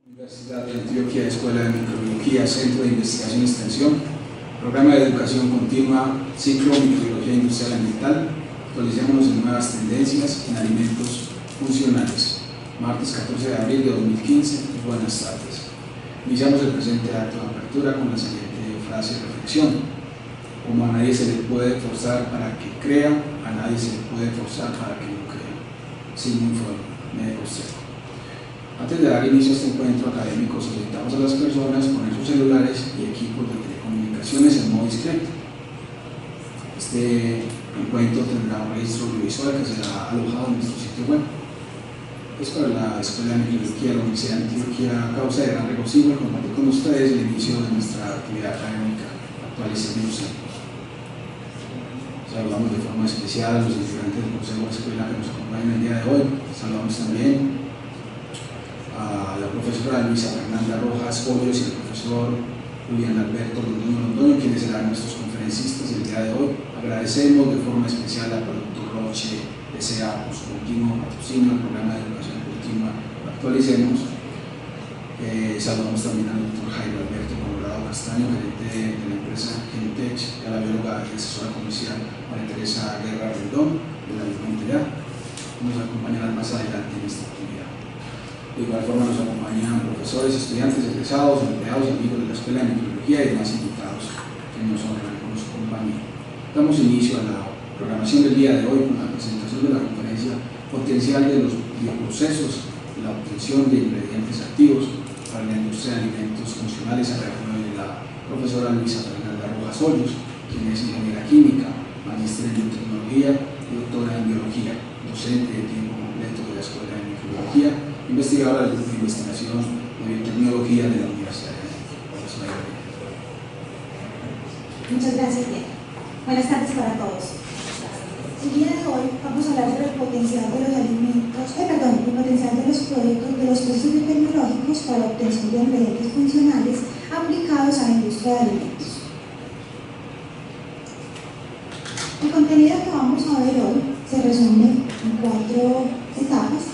Universidad de Antioquia, Escuela de Microbiología, Centro de Investigación y Extensión, Programa de Educación Continua, Ciclo Microbiología Industrial Ambiental. Actualicémonos en nuevas tendencias en alimentos funcionales. Martes 14 de abril de 2015. Buenas tardes. Iniciamos el presente acto de apertura con la siguiente frase de reflexión. Como a nadie se le puede forzar para que crea, a nadie se le puede forzar para que no crea. Sigmund Freud, médico austríaco. Antes de dar inicio a este encuentro académico, solicitamos a las personas poner sus celulares y equipos de telecomunicaciones en modo discreto. Este encuentro tendrá un registro audiovisual que será alojado en nuestro sitio web. Es para la Escuela de Microbiología de la Universidad de Antioquia, causa de gran regocijo compartir con ustedes el inicio de nuestra actividad académica. Actualicémonos. Saludamos de forma especial a los integrantes del Consejo de Escuela que nos acompañan el día de hoy. Saludamos también a la profesora Luisa Fernanda Rojas Hoyos y al profesor Julián Alberto Londoño, quienes serán nuestros conferencistas el día de hoy. Agradecemos de forma especial al productor Roche S.A. por su continuo patrocinio al programa de educación continua Actualicemos. Saludamos también al doctor Jairo Alberto Colorado Castaño, gerente de la empresa Genitech, y a la bióloga y asesora comercial María Teresa Guerra Rendón, de la misma entidad. Nos acompañarán más adelante en esta actividad. De igual forma nos acompañan profesores, estudiantes, egresados, empleados, amigos de la Escuela de Microbiología y demás invitados que nos honran con su compañía. Damos inicio a la programación del día de hoy con la presentación de la conferencia Potencial de los bioprocesos y la obtención de ingredientes activos para la industria de alimentos funcionales a cargo de la profesora Luisa Fernanda Rojas Hoyos, quien es ingeniera química, maestra en biotecnología y doctora en biología, docente de tiempo completo de la Escuela de Microbiología, investigadora del Grupo de Investigación de Biotecnología de la Universidad de Antioquia. Muchas gracias, Diego. Buenas tardes para todos. El día de hoy vamos a hablar sobre el potencial de los alimentos, el potencial de los productos, de los procesos biotecnológicos para la obtención de ingredientes funcionales aplicados a la industria de alimentos. El contenido que vamos a ver hoy se resume en 4 etapas.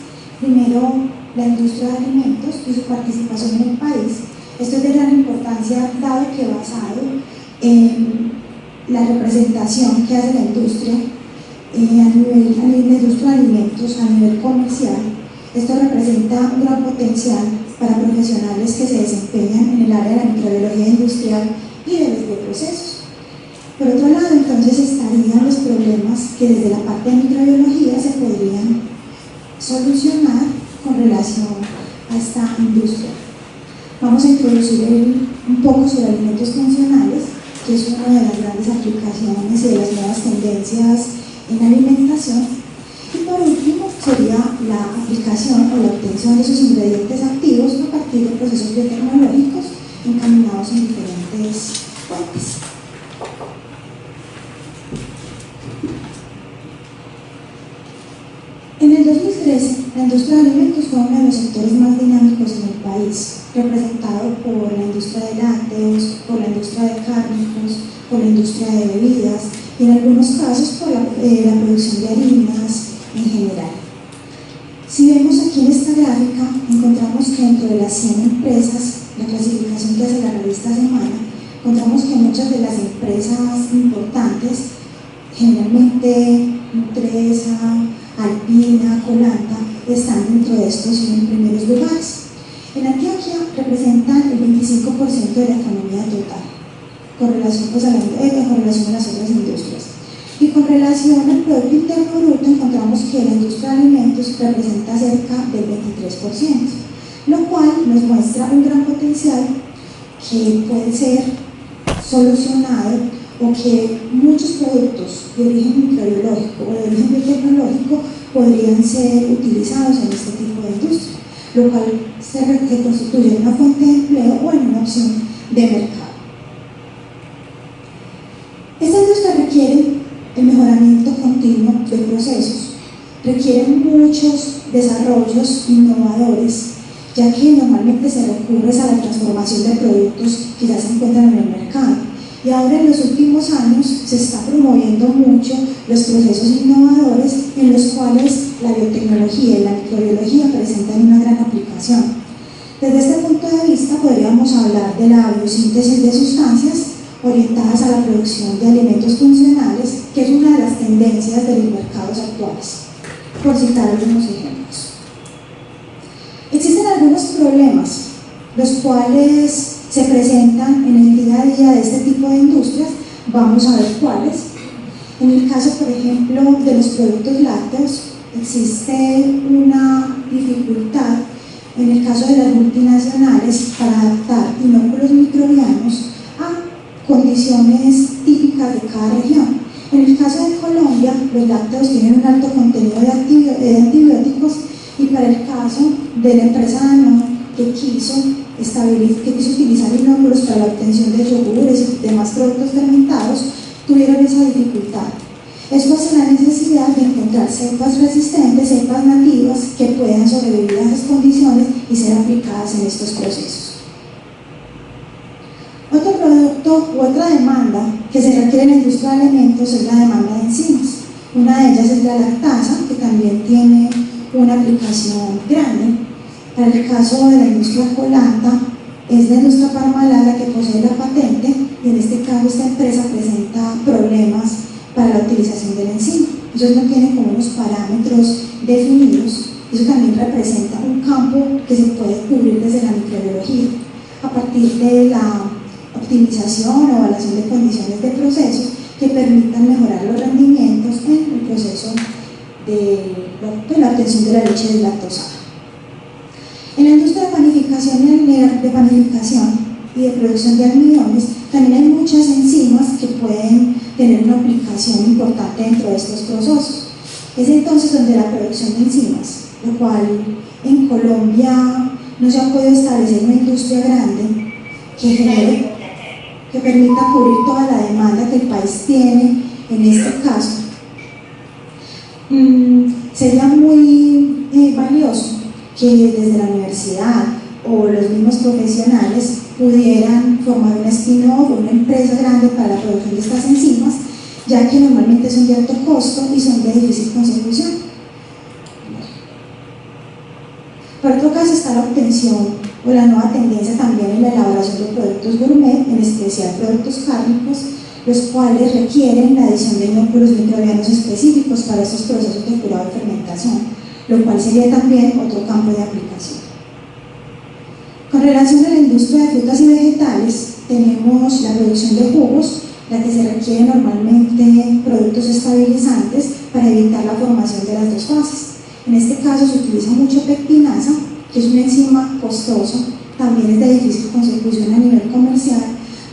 Primero, la industria de alimentos y su participación en el país. Esto es de gran importancia dado que basado en la representación que hace la industria a nivel de industria de alimentos, a nivel comercial. Esto representa un gran potencial para profesionales que se desempeñan en el área de la microbiología industrial y de los bioprocesos. Por otro lado, entonces estarían los problemas que desde la parte de microbiología se podrían solucionar con relación a esta industria. Vamos a introducir un poco sobre alimentos funcionales, que es una de las grandes aplicaciones y de las nuevas tendencias en alimentación. Y por último sería la aplicación o la obtención de sus ingredientes activos a partir de procesos biotecnológicos encaminados en diferentes fuentes. En el 2013, la industria de alimentos fue uno de los sectores más dinámicos en el país, representado por la industria de lácteos, por la industria de cárnicos, por la industria de bebidas y en algunos casos por la producción de harinas en general. Si vemos aquí en esta gráfica, encontramos que dentro de las 100 empresas, la clasificación que hace la revista Semana, encontramos que muchas de las empresas importantes, generalmente Nutresa, Alpina, Colanta, están dentro de estos 100 primeros lugares. En Antioquia representan el 25% de la economía total, con relación a las otras industrias. Y con relación al Producto Interno Bruto, encontramos que la industria de alimentos representa cerca del 23%, lo cual nos muestra un gran potencial que puede ser solucionado o que muchos productos de origen microbiológico o de origen biotecnológico podrían ser utilizados en este tipo de industria, lo cual se constituye en una fuente de empleo o en una opción de mercado. Esta industria requiere el mejoramiento continuo de procesos, requiere muchos desarrollos innovadores, ya que normalmente se recurre a la transformación de productos que ya se encuentran en el mercado. Y ahora en los últimos años se está promoviendo mucho los procesos innovadores en los cuales la biotecnología y la microbiología presentan una gran aplicación. Desde este punto de vista podríamos hablar de la biosíntesis de sustancias orientadas a la producción de alimentos funcionales, que es una de las tendencias de los mercados actuales, por citar algunos ejemplos. Existen algunos problemas, los cuales se presentan en el día a día de este tipo de industrias. Vamos a ver cuáles. En el caso, por ejemplo, de los productos lácteos, existe una dificultad en el caso de las multinacionales para adaptar inóculos microbianos a condiciones típicas de cada región. En el caso de Colombia, los lácteos tienen un alto contenido de antibióticos, y para el caso de la empresa Danone, que quiso utilizar inóculos para la obtención de yogures y demás productos fermentados, tuvieron esa dificultad. Esto hace la necesidad de encontrar cepas resistentes, cepas nativas que puedan sobrevivir a esas condiciones y ser aplicadas en estos procesos. Otro producto u otra demanda que se requiere en la industria de alimentos es la demanda de enzimas. Una de ellas es la lactasa, que también tiene una aplicación grande. Para el caso de la industria Colanta, es la industria Parmalat la que posee la patente, y en este caso esta empresa presenta problemas para la utilización de la enzima. Ellos no tienen como unos parámetros definidos. Eso también representa un campo que se puede cubrir desde la microbiología a partir de la optimización o evaluación de condiciones de procesos que permitan mejorar los rendimientos en el proceso de la obtención de la leche deslactosada. En la industria de panificación y de producción de almidones también hay muchas enzimas que pueden tener una aplicación importante dentro de estos procesos. Es entonces donde la producción de enzimas, lo cual en Colombia no se ha podido establecer una industria grande que permita cubrir toda la demanda que el país tiene en este caso. Sería muy valioso que desde la universidad o los mismos profesionales pudieran formar un spin-off o una empresa grande para la producción de estas enzimas, ya que normalmente son de alto costo y son de difícil consecución. Por otro caso está la obtención o la nueva tendencia también en la elaboración de productos gourmet, en especial productos cárnicos, los cuales requieren la adición de inóculos microbianos específicos para estos procesos de curado y fermentación, lo cual sería también otro campo de aplicación. Con relación a la industria de frutas y vegetales, tenemos la producción de jugos, la que se requiere normalmente productos estabilizantes para evitar la formación de las dos fases. En este caso se utiliza mucho pectinasa, que es una enzima costosa, también es de difícil consecución a nivel comercial,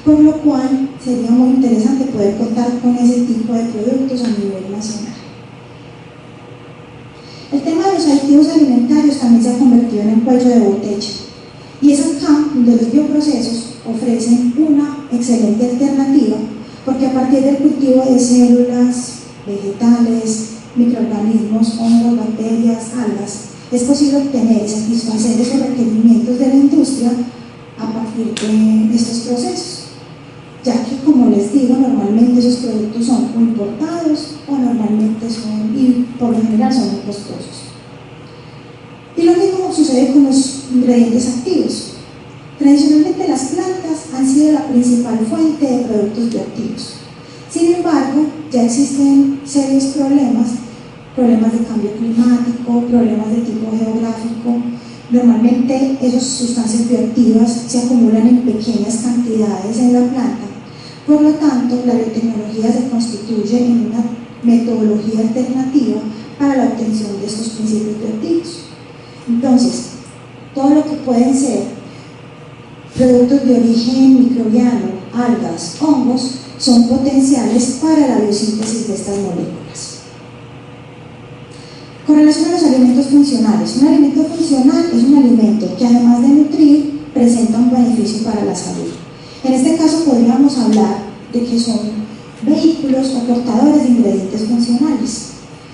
por lo cual sería muy interesante poder contar con ese tipo de productos a nivel nacional. El tema de los aditivos alimentarios también se ha convertido en el cuello de botella, y es acá donde los bioprocesos ofrecen una excelente alternativa, porque a partir del cultivo de células, vegetales, microorganismos, hongos, bacterias, algas, es posible obtener y satisfacer esos requerimientos de la industria a partir de estos procesos, ya que, como les digo, normalmente esos productos son o importados o normalmente son, y por lo general son muy costosos. Y lo mismo sucede con los ingredientes activos. Tradicionalmente las plantas han sido la principal fuente de productos bioactivos. Sin embargo, ya existen serios problemas de cambio climático, problemas de tipo geográfico. Normalmente esas sustancias bioactivas se acumulan en pequeñas cantidades en la planta. Por lo tanto, la biotecnología se constituye en una metodología alternativa para la obtención de estos principios bioactivos. Entonces, todo lo que pueden ser productos de origen microbiano, algas, hongos, son potenciales para la biosíntesis de estas moléculas. Con relación a los alimentos funcionales, un alimento funcional es un alimento que, además de nutrir, presenta un beneficio para la salud. En este caso podríamos hablar de que son vehículos o portadores de ingredientes funcionales.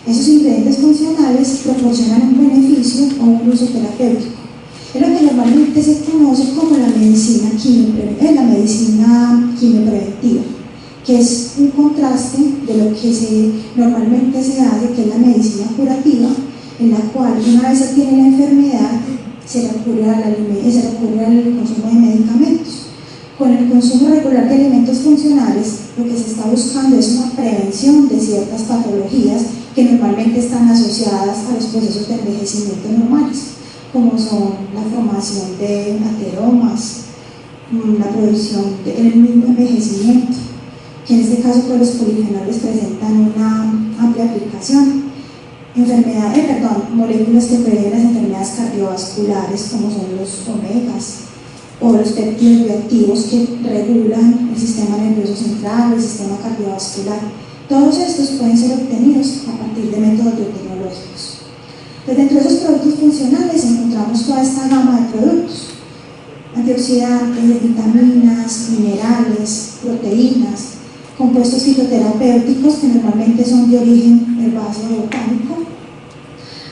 Esos ingredientes funcionales proporcionan un beneficio o un uso terapéutico. Es lo que normalmente se conoce como la medicina quimiopreventiva, que es un contraste de lo que normalmente se hace, que es la medicina curativa, en la cual una vez se tiene la enfermedad, se recurre al consumo de medicamentos. Con el consumo regular de alimentos funcionales, lo que se está buscando es una prevención de ciertas patologías que normalmente están asociadas a los procesos de envejecimiento normales, como son la formación de ateromas, la producción del mismo envejecimiento, que en este caso pues, los polifenoles presentan una amplia aplicación. Moléculas que previenen las enfermedades cardiovasculares, como son los omegas, o los péptidos bioactivos que regulan el sistema nervioso central, el sistema cardiovascular. Todos estos pueden ser obtenidos a partir de métodos biotecnológicos. Pues dentro de esos productos funcionales encontramos toda esta gama de productos: antioxidantes, vitaminas, minerales, proteínas, compuestos fitoterapéuticos que normalmente son de origen herbáceo o botánico,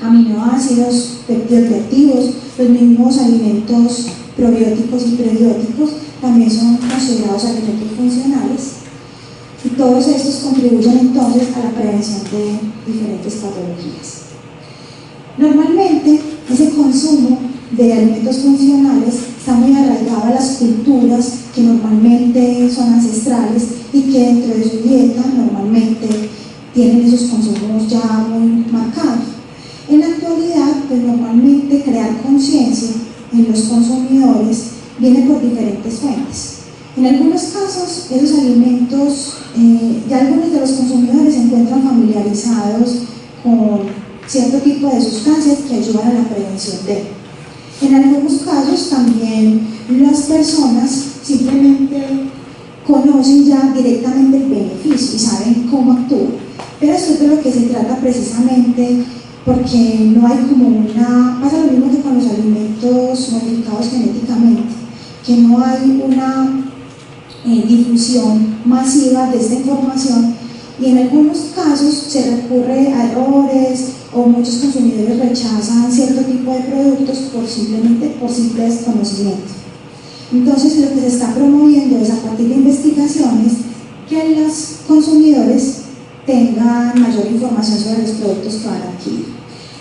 aminoácidos, péptidos bioactivos, los mismos alimentos probióticos y prebióticos también son considerados alimentos funcionales, y todos estos contribuyen entonces a la prevención de diferentes patologías. Normalmente ese consumo de alimentos funcionales está muy arraigado a las culturas que normalmente son ancestrales y que dentro de su dieta normalmente tienen esos consumos ya muy marcados. En la actualidad, pues normalmente crear conciencia en los consumidores viene por diferentes fuentes. En algunos casos, esos alimentos, ya algunos de los consumidores se encuentran familiarizados con cierto tipo de sustancias que ayudan a la prevención de. En algunos casos también las personas simplemente conocen ya directamente el beneficio y saben cómo actúa. Pero esto es de lo que se trata precisamente, porque no hay como pasa lo mismo que con los alimentos modificados genéticamente, que no hay una difusión masiva de esta información, y en algunos casos se recurre a errores o muchos consumidores rechazan cierto tipo de productos por simple desconocimiento. Entonces lo que se está promoviendo es, a partir de investigaciones, que los consumidores tengan mayor información sobre los productos que van a adquirir.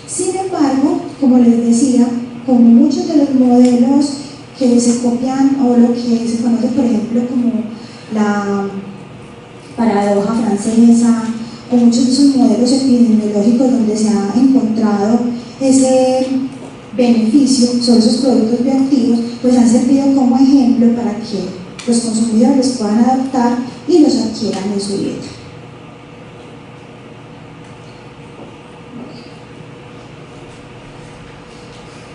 Sin embargo, como les decía, como muchos de los modelos que se copian o lo que se conoce, por ejemplo, como la paradoja francesa, o muchos de esos modelos epidemiológicos donde se ha encontrado ese beneficio sobre esos productos bioactivos, pues han servido como ejemplo para que los consumidores los puedan adaptar y los adquieran en su dieta.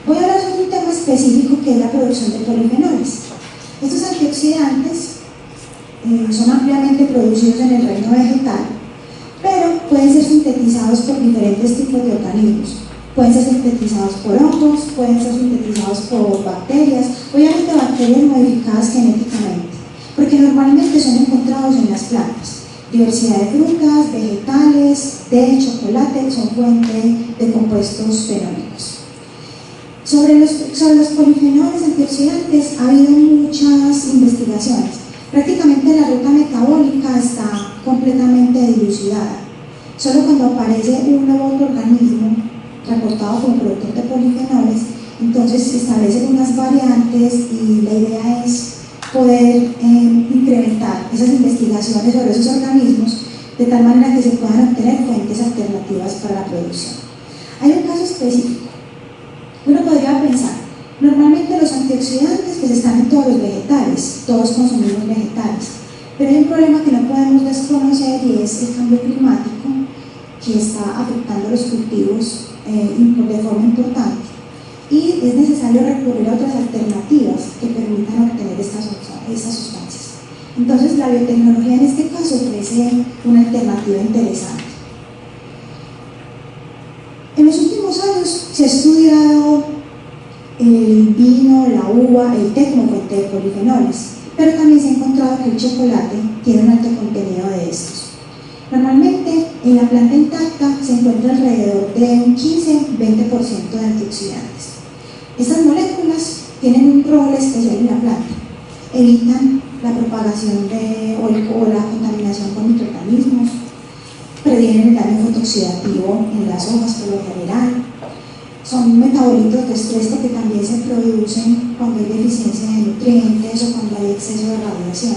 Voy a hablar sobre un tema específico que es la producción de polifenoles. Estos antioxidantes son ampliamente producidos en el reino vegetal, pero pueden ser sintetizados por diferentes tipos de organismos. Pueden ser sintetizados por hongos, pueden ser sintetizados por bacterias, obviamente bacterias modificadas genéticamente, porque normalmente son encontrados en las plantas. Diversidad de frutas, vegetales, té, chocolate son fuente de compuestos fenólicos. Sobre los polifenoles antioxidantes ha habido muchas investigaciones. Prácticamente la ruta metabólica está completamente dilucidada. Solo cuando aparece un nuevo organismo reportado como productor de polifenoles, entonces se establecen unas variantes, y la idea es poder incrementar esas investigaciones sobre esos organismos de tal manera que se puedan obtener fuentes alternativas para la producción. Hay un caso específico. Uno podría pensar, normalmente los antioxidantes pues están en todos los vegetales, todos consumimos vegetales, pero hay un problema que no podemos desconocer, y es el cambio climático que está afectando los cultivos de forma importante, y es necesario recurrir a otras alternativas que permitan obtener estas sustancias. Entonces la biotecnología en este caso ofrece una alternativa interesante. En los últimos años se ha estudiado el vino, la uva, el té como fuente de polifenoles, pero también se ha encontrado que el chocolate tiene un alto contenido de estos. Normalmente en la planta intacta se encuentra alrededor de un 15-20% de antioxidantes. Estas moléculas tienen un rol especial en la planta, evitan la propagación o la contaminación con microorganismos, previenen el daño fotooxidativo en las hojas por lo general, son metabolitos de estrés porque también se producen cuando hay deficiencia de nutrientes o cuando hay exceso de radiación.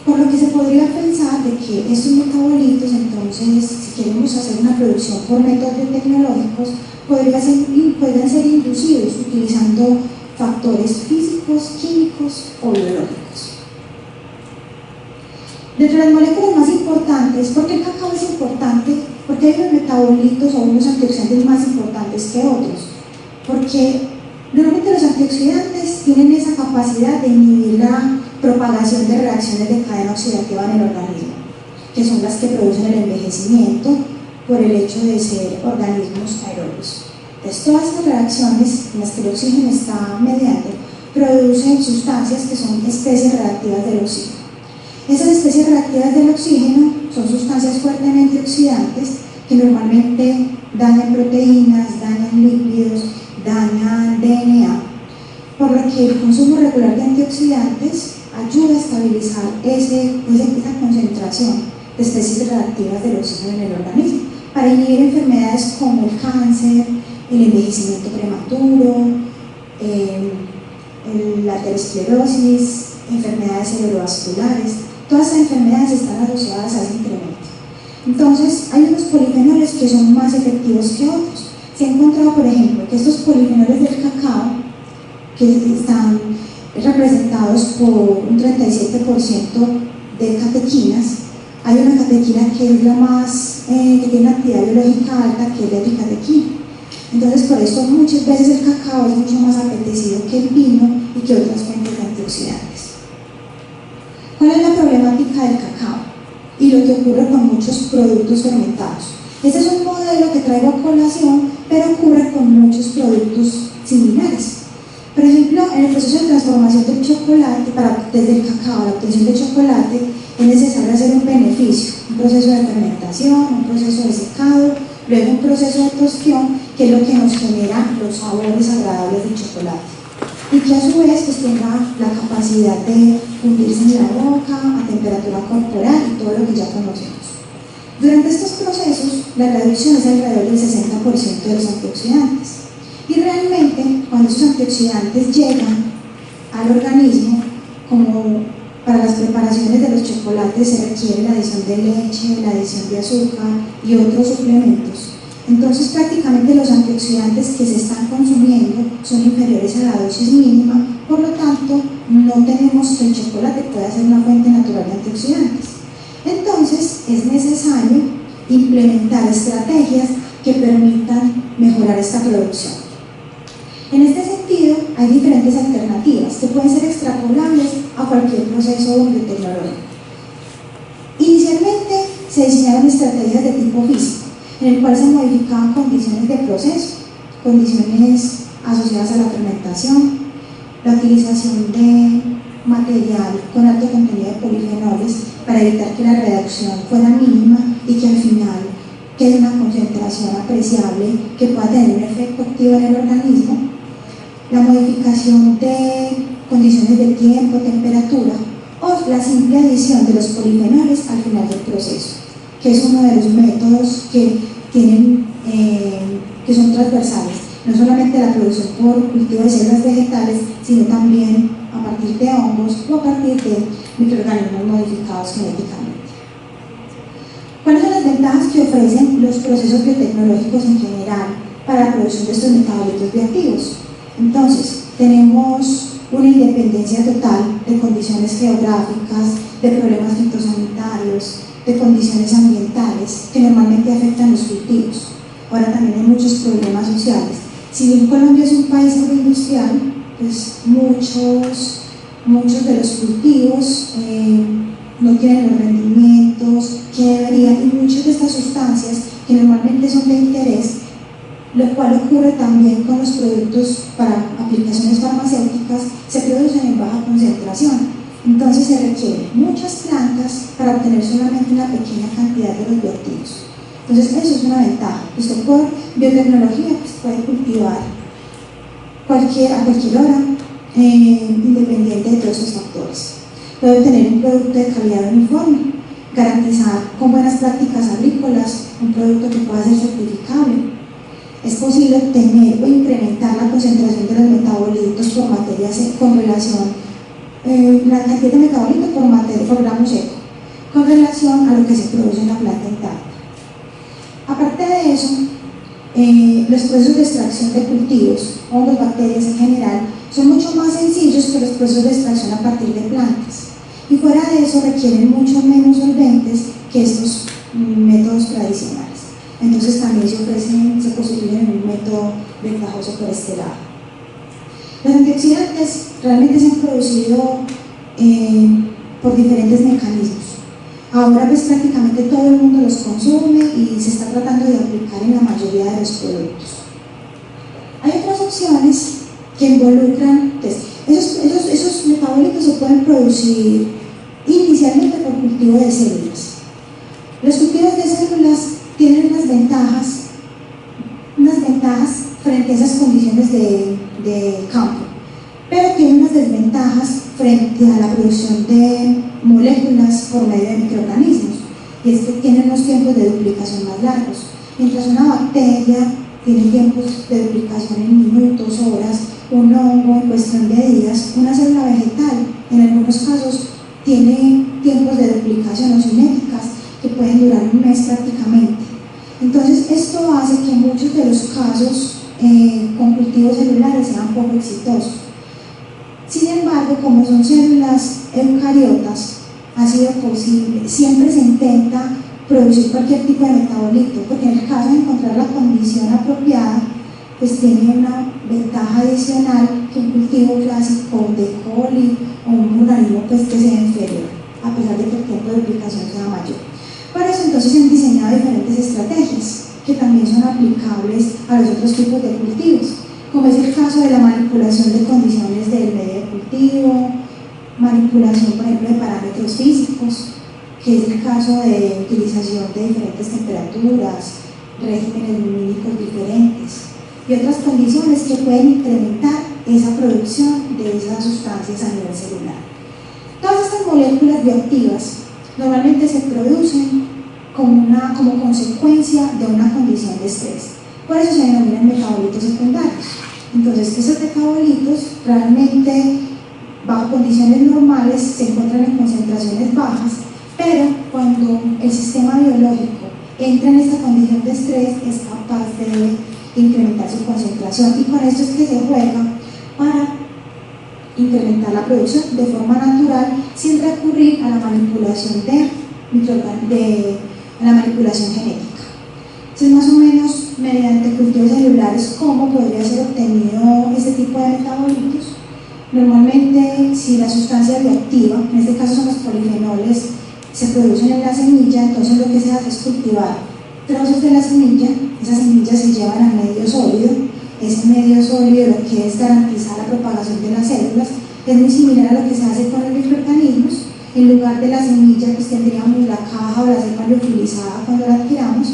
Por lo que se podría pensar de que estos metabolitos, entonces, si queremos hacer una producción por métodos biotecnológicos, podrían ser inducidos utilizando factores físicos, químicos o biológicos. Dentro de las moléculas más importantes, ¿por qué el cacao es importante? Porque hay unos metabolitos o unos antioxidantes más importantes que otros. Porque normalmente los antioxidantes tienen esa capacidad de inhibir la propagación de reacciones de cadena oxidativa en el organismo, que son las que producen el envejecimiento por el hecho de ser organismos aerobios. Entonces, todas estas reacciones en las que el oxígeno está mediando producen sustancias que son especies reactivas del oxígeno. Esas especies reactivas del oxígeno son sustancias fuertemente oxidantes que normalmente dañan proteínas, dañan lípidos, dañan DNA, por lo que el consumo regular de antioxidantes ayuda a estabilizar esa concentración de especies reactivas del oxígeno en el organismo para inhibir enfermedades como el cáncer, el envejecimiento prematuro, la aterosclerosis, enfermedades cerebrovasculares. Todas estas enfermedades están asociadas a ese incremento. Entonces, hay unos polifenoles que son más efectivos que otros. Se ha encontrado, por ejemplo, que estos polifenoles del cacao, que están representados por un 37% de catequinas, hay una catequina que es la más, que tiene una actividad biológica alta, que es la epicatequina. Entonces, por eso muchas veces el cacao es mucho más apetecido que el vino y que otras fuentes de antioxidantes. ¿Cuál es la problemática del cacao? Y lo que ocurre con muchos productos fermentados. Este es un modelo que traigo a colación, pero ocurre con muchos productos similares. Por ejemplo, en el proceso de transformación del chocolate, desde el cacao a la obtención del chocolate, es necesario hacer un beneficio, un proceso de fermentación, un proceso de secado, luego un proceso de tostión, que es lo que nos genera los sabores agradables del chocolate. Y que a su vez pues, tenga la capacidad de fundirse en la boca, a temperatura corporal y todo lo que ya conocemos. Durante estos procesos, la reducción es alrededor del 60% de los antioxidantes. Y realmente, cuando esos antioxidantes llegan al organismo, como para las preparaciones de los chocolates se requiere la adición de leche, la adición de azúcar y otros suplementos. Entonces, prácticamente los antioxidantes que se están consumiendo son inferiores a la dosis mínima, por lo tanto, no tenemos que el chocolate pueda ser una fuente natural de antioxidantes. Entonces, es necesario implementar estrategias que permitan mejorar esta producción. En este sentido, hay diferentes alternativas que pueden ser extrapolables a cualquier proceso biotecnológico. Inicialmente, se diseñaron estrategias de tipo físico, en el cual se modificaban condiciones de proceso, condiciones asociadas a la fermentación, la utilización de material con alto contenido de polifenoles para evitar que la reducción fuera mínima y que al final quede una concentración apreciable que pueda tener un efecto activo en el organismo, la modificación de condiciones de tiempo, temperatura o la simple adición de los polifenoles al final del proceso, que es uno de los métodos que son transversales, no solamente la producción por cultivo de células vegetales, sino también a partir de hongos o a partir de microorganismos modificados genéticamente. ¿Cuáles son las ventajas que ofrecen los procesos biotecnológicos en general para la producción de estos metabolitos bioactivos? Entonces, tenemos una independencia total de condiciones geográficas, de problemas fitosanitarios, de condiciones ambientales que normalmente afectan los cultivos. Ahora también hay muchos problemas sociales. Si bien Colombia es un país agroindustrial, pues muchos de los cultivos no tienen los rendimientos que deberían, y muchas de estas sustancias que normalmente son de interés, lo cual ocurre también con los productos para aplicaciones farmacéuticas, se producen en baja concentración. Entonces se requieren muchas plantas para obtener solamente una pequeña cantidad de los bioactivos. Entonces eso es una ventaja. Usted por biotecnología pues, puede cultivar a cualquier hora, independiente de todos esos factores. Puede obtener un producto de calidad uniforme, garantizar con buenas prácticas agrícolas un producto que pueda ser certificable. es posible obtener o incrementar la concentración de los metabolitos por materia con relación la cantidad de metabolitos por gramo seco con relación a lo que se produce en la planta intacta. Aparte de eso, los procesos de extracción de cultivos, hongos, bacterias en general, son mucho más sencillos que los procesos de extracción a partir de plantas, y fuera de eso requieren mucho menos solventes que estos métodos tradicionales. Entonces también se constituyen en un método ventajoso por este lado. Los antioxidantes realmente se han producido por diferentes mecanismos. Ahora pues prácticamente todo el mundo los consume y se está tratando de aplicar en la mayoría de los productos. Hay otras opciones que involucran, entonces, esos metabolitos se pueden producir inicialmente por cultivo de células. Los cultivos de células tienen unas ventajas frente a esas condiciones de campo, pero tienen unas desventajas frente a la producción de moléculas por medio de microorganismos, y es que tienen unos tiempos de duplicación más largos. Mientras una bacteria tiene tiempos de duplicación en minutos, horas, un hongo en cuestión de días, una célula vegetal en algunos casos tiene tiempos de duplicación o cinéticas que pueden durar un mes prácticamente. Entonces esto hace que muchos de los casos con cultivos celulares sean poco exitosos. Sin embargo, como son células eucariotas, ha sido posible, siempre se intenta producir cualquier tipo de metabolito, porque en el caso de encontrar la condición apropiada, pues tiene una ventaja adicional que un cultivo clásico de coli o un organismo pues que sea inferior, a pesar de que el tiempo de duplicación sea mayor. Por eso entonces se han diseñado diferentes estrategias que también son aplicables a los otros tipos de cultivos, como es el caso de la manipulación de condiciones del medio de cultivo, manipulación por ejemplo de parámetros físicos, que es el caso de utilización de diferentes temperaturas, regímenes lumínicos diferentes y otras condiciones que pueden incrementar esa producción de esas sustancias a nivel celular. Todas estas moléculas bioactivas normalmente se producen como consecuencia de una condición de estrés. Por eso se denominan metabolitos secundarios. Entonces, esos metabolitos realmente, bajo condiciones normales, se encuentran en concentraciones bajas, pero cuando el sistema biológico entra en esta condición de estrés, es capaz de incrementar su concentración, y con esto es que se juega para incrementar la producción de forma natural sin recurrir a la manipulación a la manipulación genética. Entonces, más o menos mediante cultivos celulares, ¿cómo podría ser obtenido este tipo de metabolitos? Normalmente, si la sustancia bioactiva, en este caso son los polifenoles, se producen en la semilla, entonces lo que se hace es cultivar trozos de la semilla. Esas semillas se llevan al medio sólido. Ese medio sólido lo que es garantizar la propagación de las células. Es muy similar a lo que se hace con los microorganismos. En lugar de la semilla, pues tendríamos la caja o la cepa liofilizada cuando la adquiramos,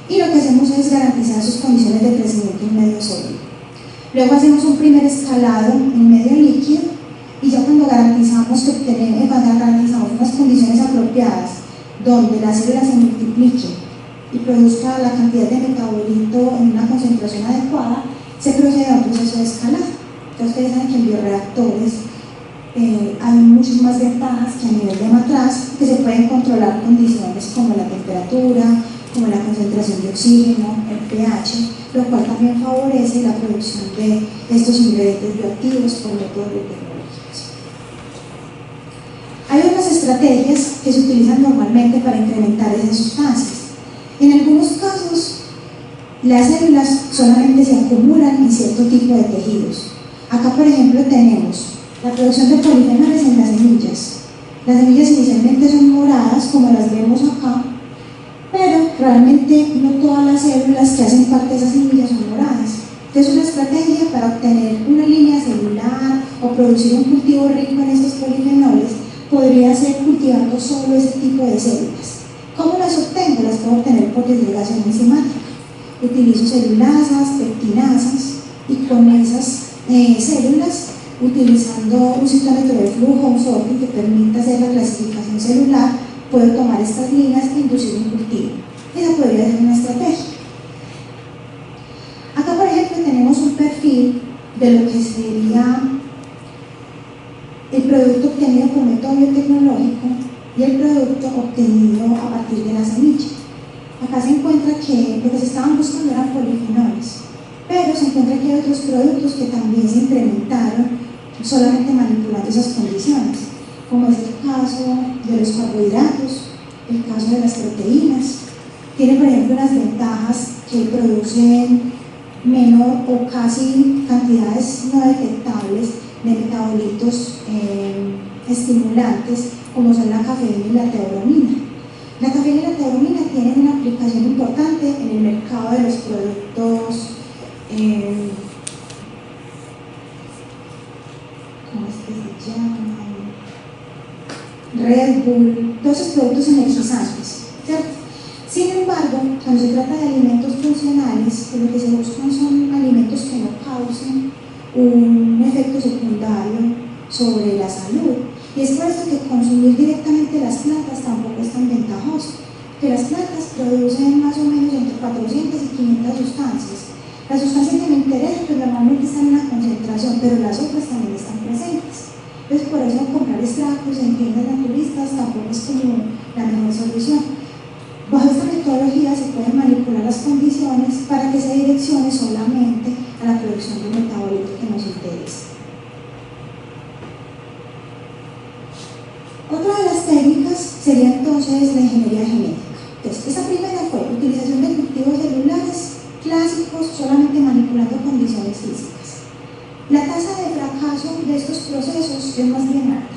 y lo que hacemos es garantizar sus condiciones de crecimiento en medio sólido. Luego hacemos un primer escalado en medio líquido, y ya cuando garantizamos unas condiciones apropiadas donde la célula se multiplique y produzca la cantidad de metabolito en una concentración adecuada, se procede a un proceso de escalado. Entonces ustedes saben que en bioreactores hay muchas más ventajas que a nivel de matraz, que se pueden controlar condiciones como la temperatura, como la concentración de oxígeno, el pH, lo cual también favorece la producción de estos ingredientes bioactivos por métodos biotecnológicos. Hay otras estrategias que se utilizan normalmente para incrementar esas sustancias. En algunos casos, las células solamente se acumulan en cierto tipo de tejidos. Acá, por ejemplo, tenemos la producción de polifenoles en las semillas. Las semillas inicialmente son moradas, como las vemos acá, pero realmente no todas las células que hacen parte de esas semillas son moradas. Entonces, una estrategia para obtener una línea celular o producir un cultivo rico en estos polifenoles podría ser cultivando solo ese tipo de células. ¿Cómo las obtengo? Las puedo obtener por desligación enzimática. Utilizo celulasas, pectinasas, y con esas células, utilizando un citómetro de flujo, un sorting que permita hacer la clasificación celular, puedo tomar estas líneas e inducir un cultivo. Esa podría ser una estrategia. perfil de lo que sería el producto obtenido por método biotecnológico y el producto obtenido a partir de la semilla. Acá se encuentra que lo que se estaban buscando eran polifenoles, pero se encuentra que hay otros productos que también se incrementaron solamente manipulando esas condiciones, como es el caso de los carbohidratos, el caso de las proteínas. Tiene, por ejemplo, unas ventajas que producen menor o casi cantidades no detectables de metabolitos estimulantes, como son la cafeína y la teobromina. La cafeína y la teobromina tienen una aplicación importante en el mercado de los productos ¿cómo es que se llaman? Red Bull, todos esos productos energizantes, ¿cierto? Sin embargo, cuando se trata de alimentos funcionales, lo que se buscan son alimentos que no causen un efecto secundario sobre la salud. Y es por esto que consumir directamente las plantas tampoco es tan ventajoso, que las plantas producen más o menos entre 400 y 500 sustancias. Las sustancias que me interesan pues normalmente están en una concentración, pero las otras también están presentes. Entonces por eso comprar extractos en tiendas naturistas tampoco es como la mejor solución. Bajo esta metodología se pueden manipular las condiciones para que se direccione solamente a la producción de metabolitos que nos interesa. Otra de las técnicas sería entonces la ingeniería genética. Entonces, esa primera fue utilización de cultivos celulares clásicos solamente manipulando condiciones físicas. La tasa de fracaso de estos procesos es más bien alta.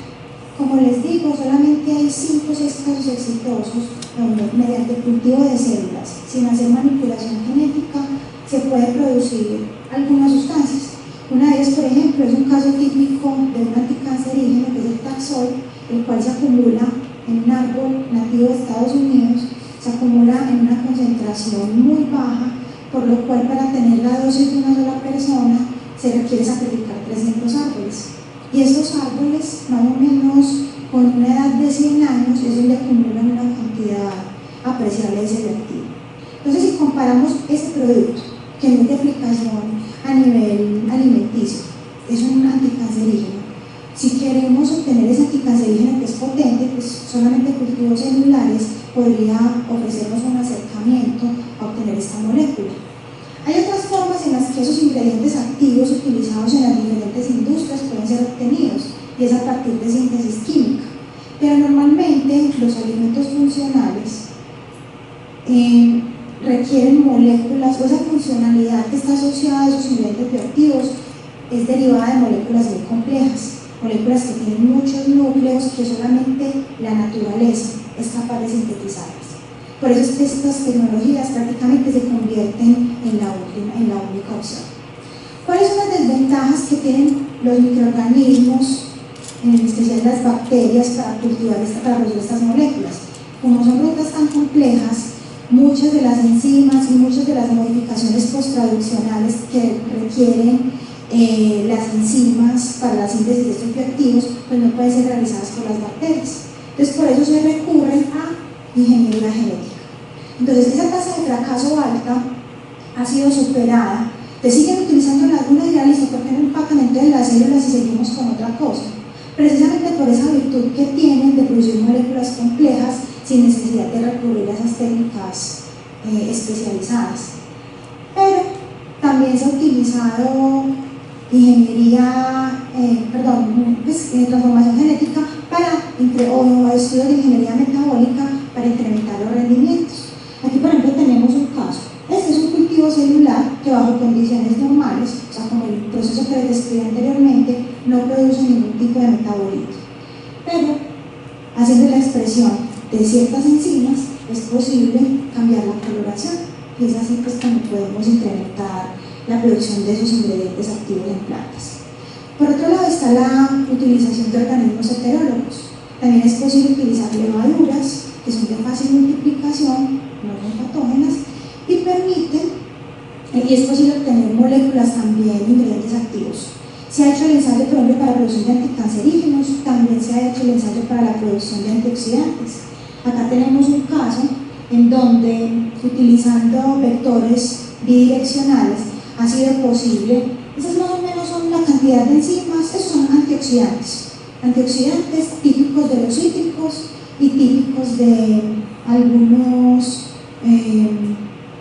Como les digo, solamente hay 5 o 6 casos exitosos donde mediante el cultivo de células, sin hacer manipulación genética, se puede producir algunas sustancias. Una de ellas, por ejemplo, es un caso típico de un anticancerígeno que es el Taxol, el cual se acumula en un árbol nativo de Estados Unidos, se acumula en una concentración muy baja, por lo cual para tener la dosis de una sola persona se requiere sacrificar 300 árboles. Y estos árboles, más o menos con una edad de 100 años, es donde acumulan una cantidad apreciable de selectivo. Entonces, si comparamos este producto, que no es de aplicación a nivel alimenticio, es un anticancerígeno, si queremos obtener ese anticancerígeno que es potente, pues solamente cultivos celulares podría ofrecernos un acercamiento a obtener esta molécula. Hay otras formas en las que esos ingredientes activos utilizados en las diferentes industrias pueden ser obtenidos, y es a partir de síntesis química. Pero normalmente los alimentos funcionales requieren moléculas, o esa funcionalidad que está asociada a esos ingredientes bioactivos es derivada de moléculas muy complejas, moléculas que tienen muchos núcleos que solamente la naturaleza es capaz de sintetizarlas. Por eso es que estas tecnologías prácticamente se convierten en la única opción. ¿Cuáles son las desventajas que tienen los microorganismos, en especial las bacterias, para producir estas moléculas? Como son rutas tan complejas, muchas de las enzimas y muchas de las modificaciones posttraduccionales que requieren las enzimas para la síntesis de estos bioactivos, pues no pueden ser realizadas por las bacterias. Entonces, por eso se recurre a ingeniería genética. Entonces, esa tasa de fracaso alta ha sido superada. Te siguen utilizando la laguna y la lista porque no empacan entonces las células y seguimos con otra cosa. Precisamente por esa virtud que tienen de producir moléculas complejas sin necesidad de recurrir a esas técnicas especializadas. Pero también se ha utilizado transformación genética o estudios de ingeniería metabólica para incrementar los rendimientos. Aquí, por ejemplo, tenemos un caso. Este es un cultivo celular que bajo condiciones normales, o sea, como el proceso que les describí anteriormente, no produce ningún tipo de metabolito. Pero, haciendo la expresión de ciertas enzimas, es posible cambiar la coloración. Y es así pues como podemos incrementar la producción de esos ingredientes activos en plantas. Por otro lado está la utilización de organismos heterólogos. También es posible utilizar levaduras que son de fácil multiplicación, no son patógenas, y es posible obtener moléculas también de ingredientes activos. Se ha hecho el ensayo, por ejemplo, para la producción de anticancerígenos, también se ha hecho el ensayo para la producción de antioxidantes. Acá tenemos un caso en donde, utilizando vectores bidireccionales, ha sido posible. Esas más o menos son la cantidad de enzimas. Esos son antioxidantes típicos de los cítricos y típicos de algunos,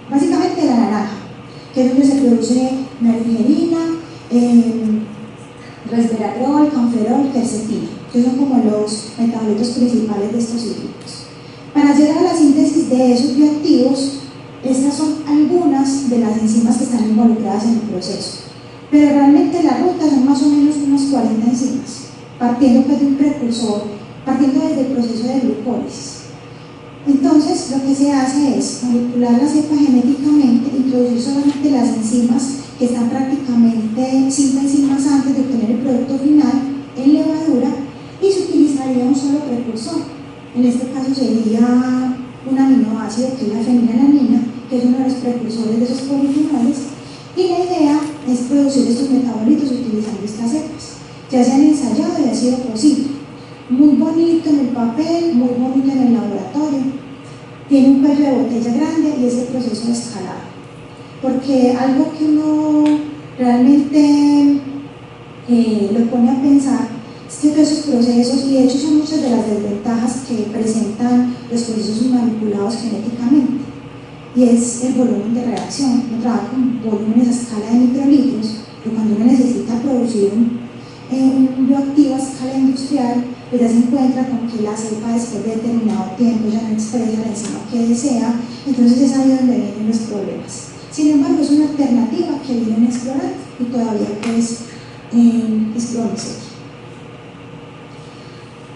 básicamente la naranja, que es donde se produce naringerina, resveratrol, canferol, quercetina, que son como los metabolitos principales de estos cítricos. Para llegar a la síntesis de esos bioactivos, estas son algunas de las enzimas que están involucradas en el proceso, pero realmente la ruta son más o menos unas 40 enzimas, partiendo pues de un precursor, partiendo desde el proceso de glucólisis. Entonces, lo que se hace es manipular la cepa genéticamente, introducir solamente las enzimas que están prácticamente 5 enzimas antes de obtener el producto final en levadura, y se utilizaría un solo precursor. En este caso sería un aminoácido que es la fenilalanina, que es uno de los precursores de esos polifenoles, y la idea es producir estos metabolitos utilizando estas cepas. Ya se han ensayado y ha sido posible. Muy bonito en el papel, muy bonito en el laboratorio, tiene un cuello de botella grande y es el proceso de escalado. Porque algo que uno realmente lo pone a pensar es que todos esos procesos, y de hecho son muchas de las desventajas que presentan los procesos manipulados genéticamente, y es el volumen de reacción. Uno trabaja con volúmenes a escala de microlitros, pero cuando uno necesita producir un bioactivo a escala industrial, pues ya se encuentra con que la cepa después de determinado tiempo ya no expresa la enzima que desea, entonces es ahí donde vienen los problemas. Sin embargo, es una alternativa que vienen a explorar y todavía pues explorándose.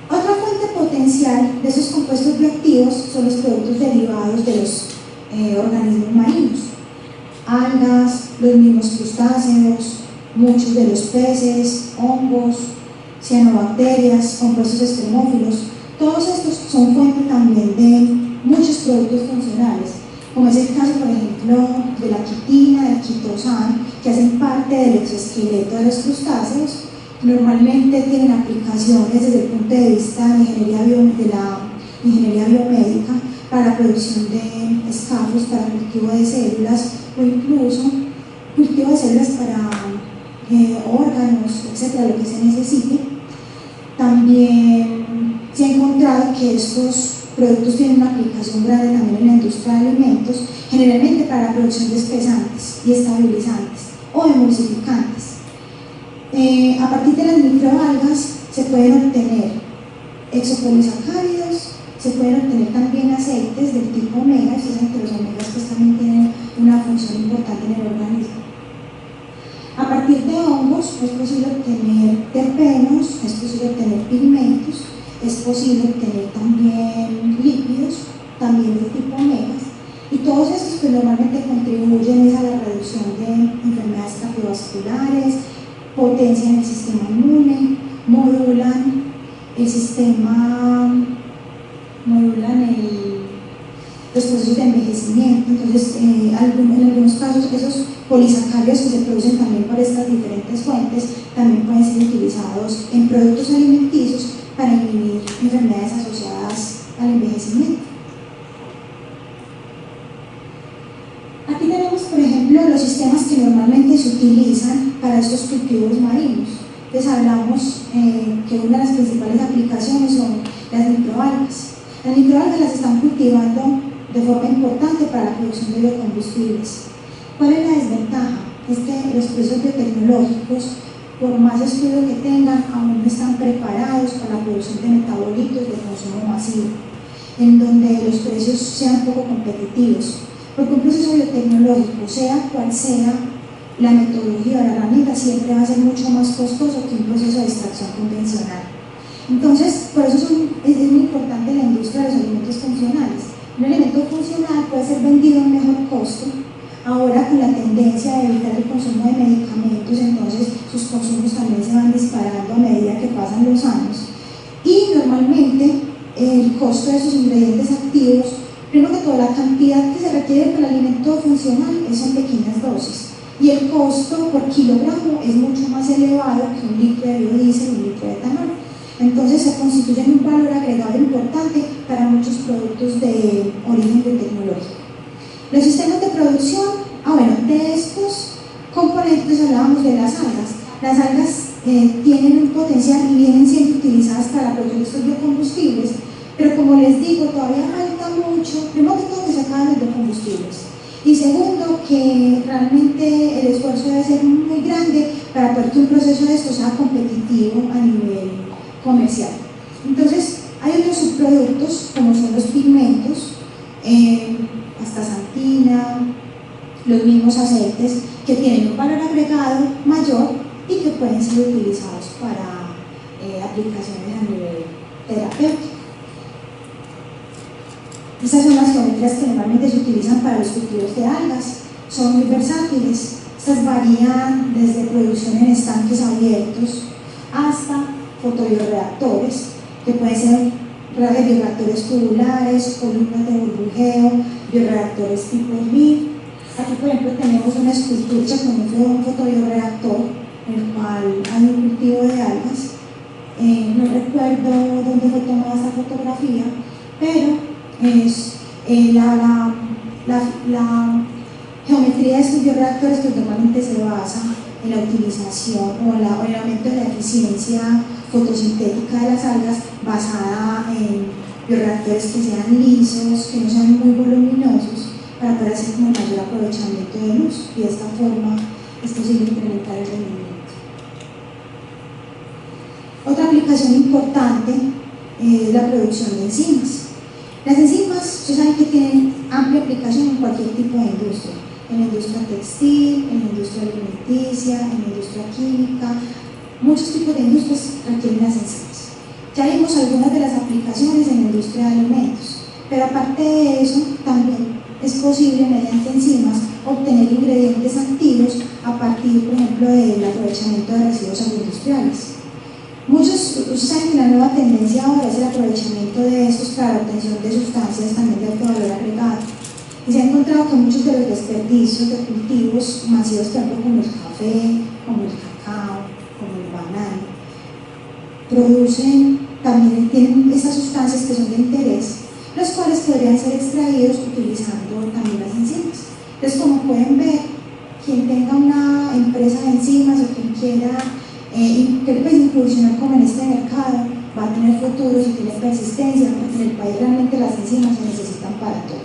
Otra fuente potencial de esos compuestos bioactivos son los productos derivados de los organismos marinos, algas, los mismos crustáceos, muchos de los peces, hongos, cianobacterias, compuestos extremófilos. Todos estos son fuente también de muchos productos funcionales, como es el caso, por ejemplo, de la quitina, del quitosan, que hacen parte del exoesqueleto de los crustáceos. Normalmente tienen aplicaciones desde el punto de vista de la ingeniería biomédica para la producción de escafos, para el cultivo de células, o incluso cultivo de células para órganos, etcétera, lo que se necesite. También se ha encontrado que estos productos tienen una aplicación grande también en la industria de alimentos, generalmente para la producción de espesantes y estabilizantes o emulsificantes. A partir de las microalgas se pueden obtener exopolisacáridos, se pueden obtener también aceites del tipo omega, y ustedes saben que los omegas pues también tienen una función importante en el organismo. A partir de hongos es posible obtener terpenos, es posible obtener pigmentos, es posible obtener también lípidos, también del tipo omegas, y todos estos pues normalmente contribuyen a la reducción de enfermedades cardiovasculares, potencian el sistema inmune, modulan los procesos de envejecimiento. Entonces, en algunos casos esos polisacáridos que se producen también por estas diferentes fuentes también pueden ser utilizados en productos alimenticios para inhibir enfermedades asociadas al envejecimiento. Aquí tenemos, por ejemplo, los sistemas que normalmente se utilizan para estos cultivos marinos. Entonces hablamos que una de las principales aplicaciones son las microalgas. Las microalgas las están cultivando de forma importante para la producción de biocombustibles. ¿Cuál es la desventaja? Es que los procesos biotecnológicos, por más estudio que tengan, aún no están preparados para la producción de metabolitos de consumo masivo, en donde los precios sean poco competitivos. Porque un proceso biotecnológico, sea cual sea la metodología o la herramienta, siempre va a ser mucho más costoso que un proceso de extracción convencional. Entonces, por eso es muy importante la industria de los alimentos funcionales. Un alimento funcional puede ser vendido a un mejor costo. Ahora, con la tendencia de evitar el consumo de medicamentos, entonces sus consumos también se van disparando a medida que pasan los años. Y normalmente el costo de esos ingredientes activos, primero que todo, la cantidad que se requiere para el alimento funcional es en pequeñas dosis, y el costo por kilogramo es mucho más elevado que un litro de biodiesel o un litro de etanol. Entonces se constituyen un valor agregado importante para muchos productos de origen biotecnológico. Los sistemas de producción, de estos, hablábamos de las algas tienen un potencial y vienen siendo utilizadas para la producción de estos biocombustibles, pero como les digo, todavía falta mucho, primero que todo que se acaben los biocombustibles, y segundo, que realmente el esfuerzo debe ser muy grande para poder que un proceso de esto sea competitivo a nivel comercial. Entonces, hay otros subproductos, como son los pigmentos, astaxantina, los mismos aceites, que tienen un valor agregado mayor y que pueden ser utilizados para aplicaciones a nivel terapéutico. Estas son las geometrías que normalmente se utilizan para los cultivos de algas. Son muy versátiles. Estas varían desde producción en estanques abiertos hasta fotobioreactores, que pueden ser bioreactores tubulares, columnas de burbujeo, bioreactores tipo RIF. Aquí, por ejemplo, tenemos una escultura con un fotobioreactor en el cual hay un cultivo de algas. No recuerdo dónde fue tomada esta fotografía, pero es la geometría de estos bioreactores que normalmente se basa en la utilización o el aumento de la eficiencia fotosintética de las algas, basada en bioreactores que sean lisos, que no sean muy voluminosos, para poder hacer como mayor aprovechamiento de luz, y de esta forma es posible incrementar el rendimiento. Otra aplicación importante es la producción de enzimas. Las enzimas, ustedes saben que tienen amplia aplicación en cualquier tipo de industria, en la industria textil, en la industria alimenticia, en la industria química. Muchos tipos de industrias requieren las enzimas. Ya vimos algunas de las aplicaciones en la industria de alimentos, pero aparte de eso, también es posible mediante enzimas obtener ingredientes activos a partir, por ejemplo, del aprovechamiento de residuos agroindustriales. Muchos saben que la nueva tendencia ahora es el aprovechamiento de estos para la obtención de sustancias también de alto valor agregado. Y se ha encontrado que muchos de los desperdicios de cultivos masivos, por ejemplo, como el café, como el cacao, como el banano, tienen esas sustancias que son de interés, los cuales podrían ser extraídos utilizando también las enzimas. Entonces, como pueden ver, quien tenga una empresa de enzimas o quien quiera incursionar como en este mercado, va a tener futuro si tiene persistencia, porque en el país realmente las enzimas se necesitan para todo.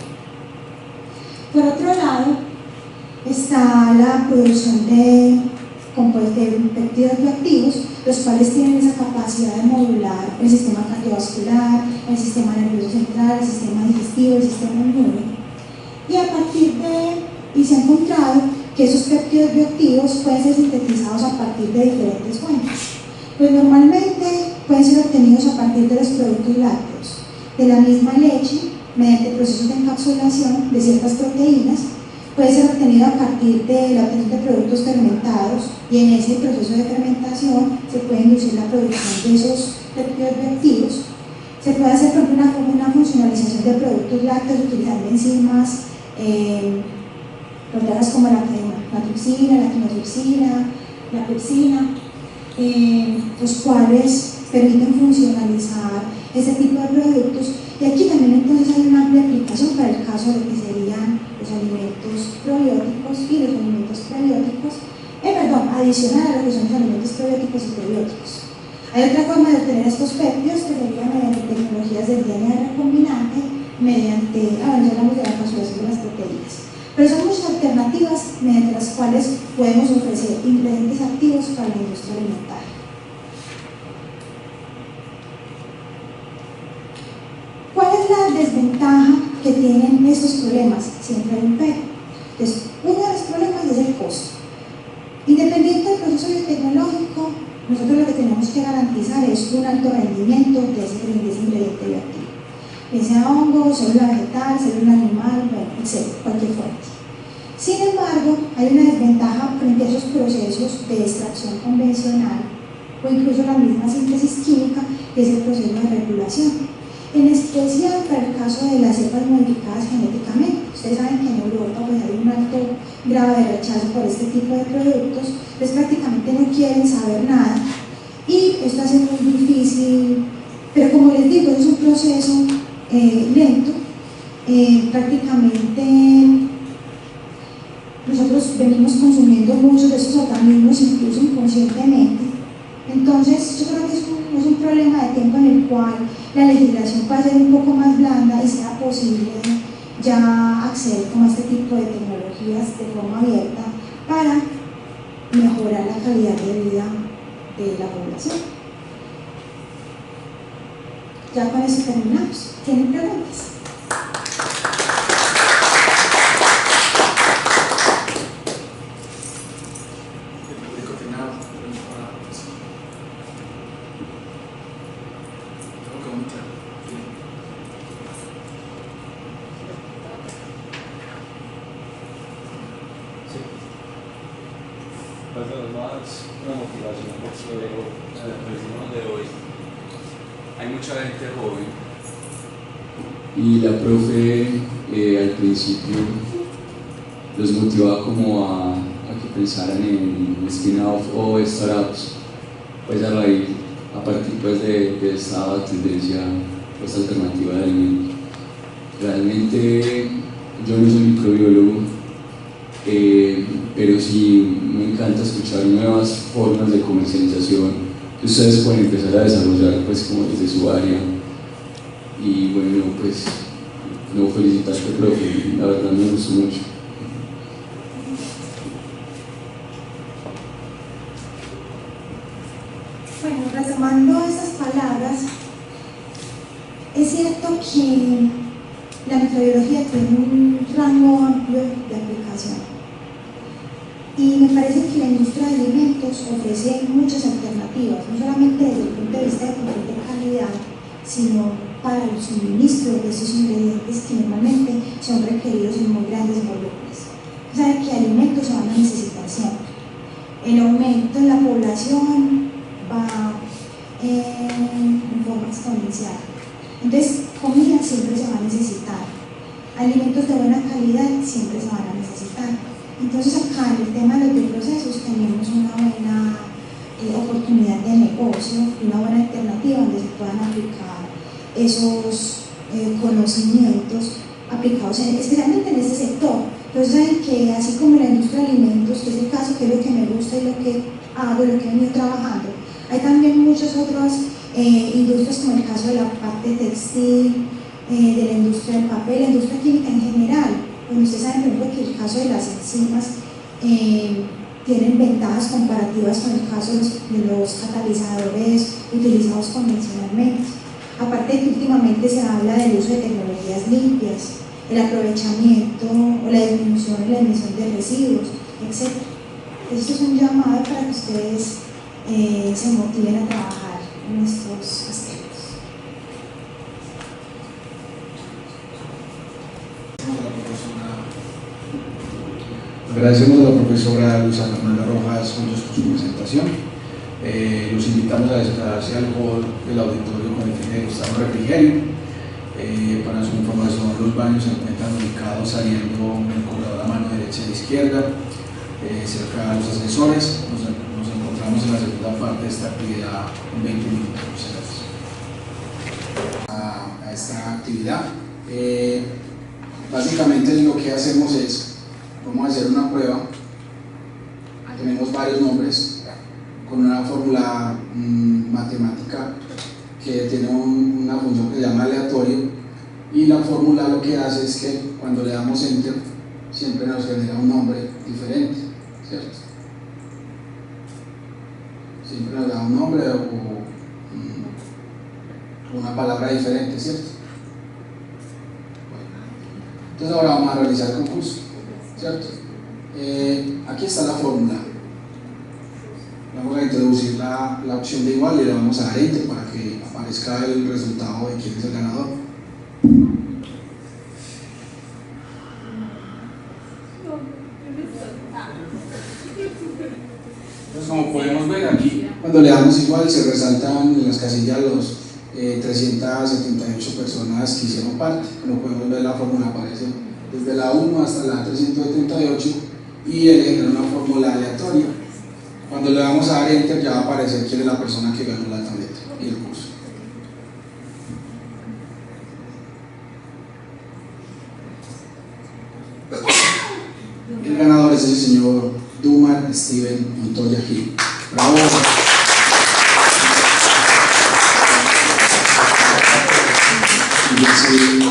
Por otro lado, está la producción de péptidos bioactivos, los cuales tienen esa capacidad de modular el sistema cardiovascular, el sistema nervioso central, el sistema digestivo, el sistema inmune. Y se ha encontrado que esos péptidos bioactivos pueden ser sintetizados a partir de diferentes fuentes. Pues normalmente pueden ser obtenidos a partir de los productos lácteos, de la misma leche, mediante procesos de encapsulación de ciertas proteínas. Puede ser obtenido a partir de la obtención de productos fermentados, y en ese proceso de fermentación se puede inducir la producción de esos péptidos bioactivos. Se puede hacer, por ejemplo, una funcionalización de productos lácteos utilizando enzimas proteínas como la tripsina, la quinotripsina, la pepsina, los cuales permiten funcionalizar ese tipo de productos. Y aquí también entonces hay una amplia aplicación para el caso de lo que serían los alimentos probióticos y los alimentos prebióticos, adicional a lo que son los alimentos probióticos y prebióticos. Hay otra forma de obtener estos péptidos, que sería mediante tecnologías del DNA recombinante, ya hablamos de la encapsulación de las proteínas. Pero son muchas alternativas mediante las cuales podemos ofrecer ingredientes activos para la industria alimentaria. ¿Cuál es la desventaja que tienen estos problemas? Siempre hay un pero. Entonces, uno de los problemas es el costo. Independiente del proceso biotecnológico, nosotros lo que tenemos que garantizar es un alto rendimiento de ese ingrediente bioactivo. Que sea hongo, célula vegetal, célula animal, etc., cualquier fuente. Sin embargo, hay una desventaja frente a esos procesos de extracción convencional o incluso la misma síntesis química, que es el proceso de regulación. En especial para el caso de las cepas modificadas genéticamente. Ustedes saben que en Europa pues, hay un alto grado de rechazo por este tipo de productos, pues prácticamente no quieren saber nada, y esto hace muy difícil, pero como les digo, es un proceso lento, prácticamente nosotros venimos consumiendo muchos de esos organismos, incluso inconscientemente. Entonces, yo creo que es un problema de tiempo en el cual la legislación pueda ser un poco más blanda y sea posible ya acceder como a este tipo de tecnologías de forma abierta para mejorar la calidad de vida de la población. Ya con eso terminamos. ¿Tienen preguntas? Una motivación por sobre el de hoy. Hay mucha gente joven. Y la profe al principio los motivaba como a que pensaran en spin-off o startups, pues a partir pues de esta tendencia pues alternativa de alimento. Realmente yo no soy microbiólogo, pero sí me encanta escuchar nuevas formas de comercialización que ustedes pueden empezar a desarrollar pues como desde su área. Y bueno, pues no felicitarte, profe, la verdad me gustó mucho. Bueno, retomando esas palabras, es cierto que la microbiología tiene un rango amplio de aplicación. Y me parece que la industria de alimentos ofrece muchas alternativas, no solamente desde el punto de vista de control de calidad, sino para el suministro de esos ingredientes que normalmente son requeridos en muy grandes volúmenes. Saben que alimentos se van a necesitar siempre. El aumento en la población va en forma exponencial. Entonces, comida siempre se va a necesitar. Alimentos de buena calidad siempre se van a necesitar. Entonces acá en el tema de los bioprocesos tenemos una buena oportunidad de negocio, una buena alternativa donde se puedan aplicar esos conocimientos aplicados especialmente en este sector. Entonces saben que así como la industria de alimentos, que es el caso, que es lo que me gusta y lo que hago, lo que he venido trabajando, hay también muchas otras industrias como el caso de la parte textil, de la industria del papel, la industria química en general. Bueno, ustedes saben, por ejemplo, que el caso de las enzimas tienen ventajas comparativas con el caso de los catalizadores utilizados convencionalmente. Aparte de que últimamente se habla del uso de tecnologías limpias, el aprovechamiento o la disminución y la emisión de residuos, etc. Esto es un llamado para que ustedes se motiven a trabajar en estos aspectos. Agradecemos a la profesora Luisa Fernanda Rojas Hoyos por su presentación. Los invitamos a desplazarse al hall del auditorio con el fin de degustar un refrigerio. Para su información, los baños se encuentran ubicados saliendo en el corredor a mano derecha e izquierda, cerca de los ascensores. Nos encontramos en la segunda parte de esta actividad en 20 minutos. Muchas gracias. A esta actividad. Básicamente lo que hacemos es, vamos a hacer una prueba, tenemos varios nombres, con una fórmula matemática que tiene una función que se llama aleatorio, y la fórmula lo que hace es que cuando le damos enter, siempre nos genera un nombre diferente, ¿cierto? Siempre nos da un nombre o una palabra diferente, ¿cierto? Entonces ahora vamos a realizar el concurso, ¿cierto? Aquí está la fórmula. Vamos a introducir la opción de igual y le vamos a dar enter para que aparezca el resultado de quién es el ganador. Entonces, como podemos ver aquí, cuando le damos igual se resaltan en las casillas los 378 personas que hicieron parte. Como podemos ver, la fórmula aparece desde la 1 hasta la 378 y él genera una fórmula aleatoria. Cuando le damos a dar enter ya va a aparecer quién es la persona que ganó la tableta y el curso. El ganador es es el señor Dumar Steven Montoya Gil. Bravo.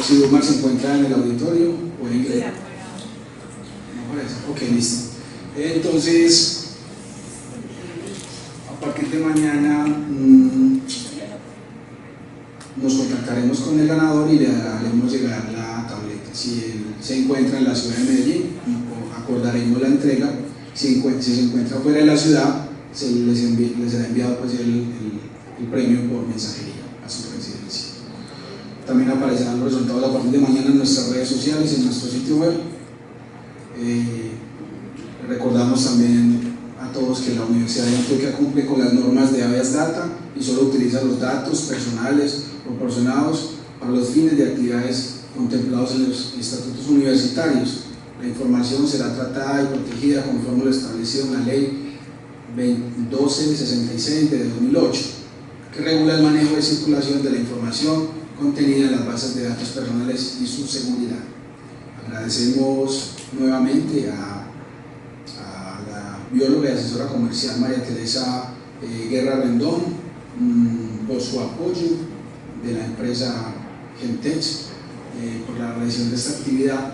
Si Dumar se encuentra en el auditorio o en inglés. No parece. Ok, listo. Entonces, a partir de mañana nos contactaremos con el ganador y le haremos llegar la tableta. Si él se encuentra en la ciudad de Medellín, acordaremos la entrega. Si se encuentra fuera de la ciudad, les será enviado pues, el premio por mensajería a su residencia. También aparecerán los resultados a partir de mañana en nuestras redes sociales, en nuestro sitio web. Recordamos también a todos que la Universidad de Antioquia cumple con las normas de habeas data y solo utiliza los datos personales proporcionados para los fines de actividades contemplados en los estatutos universitarios. La información será tratada y protegida conforme lo establecido en la Ley 1266 de 2008, que regula el manejo de circulación de la información contenida en las bases de datos personales y su seguridad. Agradecemos nuevamente a la bióloga y asesora comercial María Teresa Guerra Rendón por su apoyo, de la empresa Gentech por la realización de esta actividad,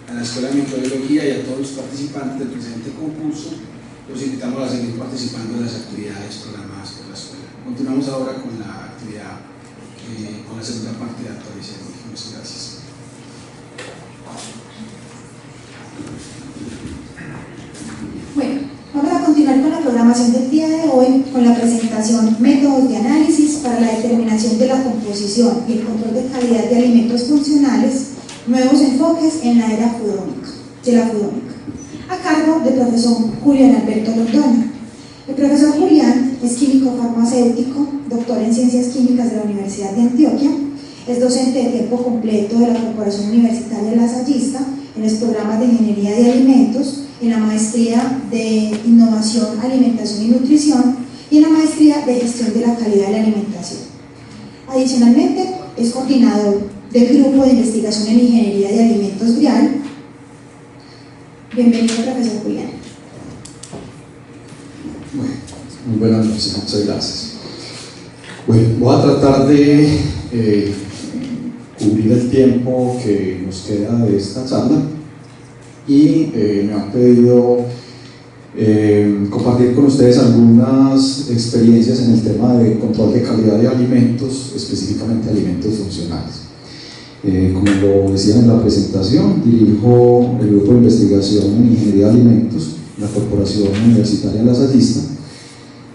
a la Escuela de Microbiología y a todos los participantes del presente concurso. Los invitamos a seguir participando en las actividades programadas por la escuela. Continuamos ahora con la actividad, con la segunda parte de actualización. Muchas gracias. Bueno, vamos a continuar con la programación del día de hoy con la presentación Métodos de análisis para la determinación de la composición y el control de calidad de alimentos funcionales, nuevos enfoques en la era fudómica, a cargo del profesor Julián Alberto Londoño. El profesor Julián es químico farmacéutico, doctor en Ciencias Químicas de la Universidad de Antioquia, es docente de tiempo completo de la Corporación Universitaria Lasallista en los programas de Ingeniería de Alimentos, en la Maestría de Innovación, Alimentación y Nutrición y en la Maestría de Gestión de la Calidad de la Alimentación. Adicionalmente, es coordinador del Grupo de Investigación en Ingeniería de Alimentos GRIAL. Bienvenido, profesor Julián. Bueno, muy buenas noches, muchas gracias. Bueno, voy a tratar de cubrir el tiempo que nos queda de esta charla y me han pedido compartir con ustedes algunas experiencias en el tema de control de calidad de alimentos, específicamente alimentos funcionales. Como lo decían en la presentación, dirijo el Grupo de Investigación en Ingeniería de Alimentos, la Corporación Universitaria Lasallista.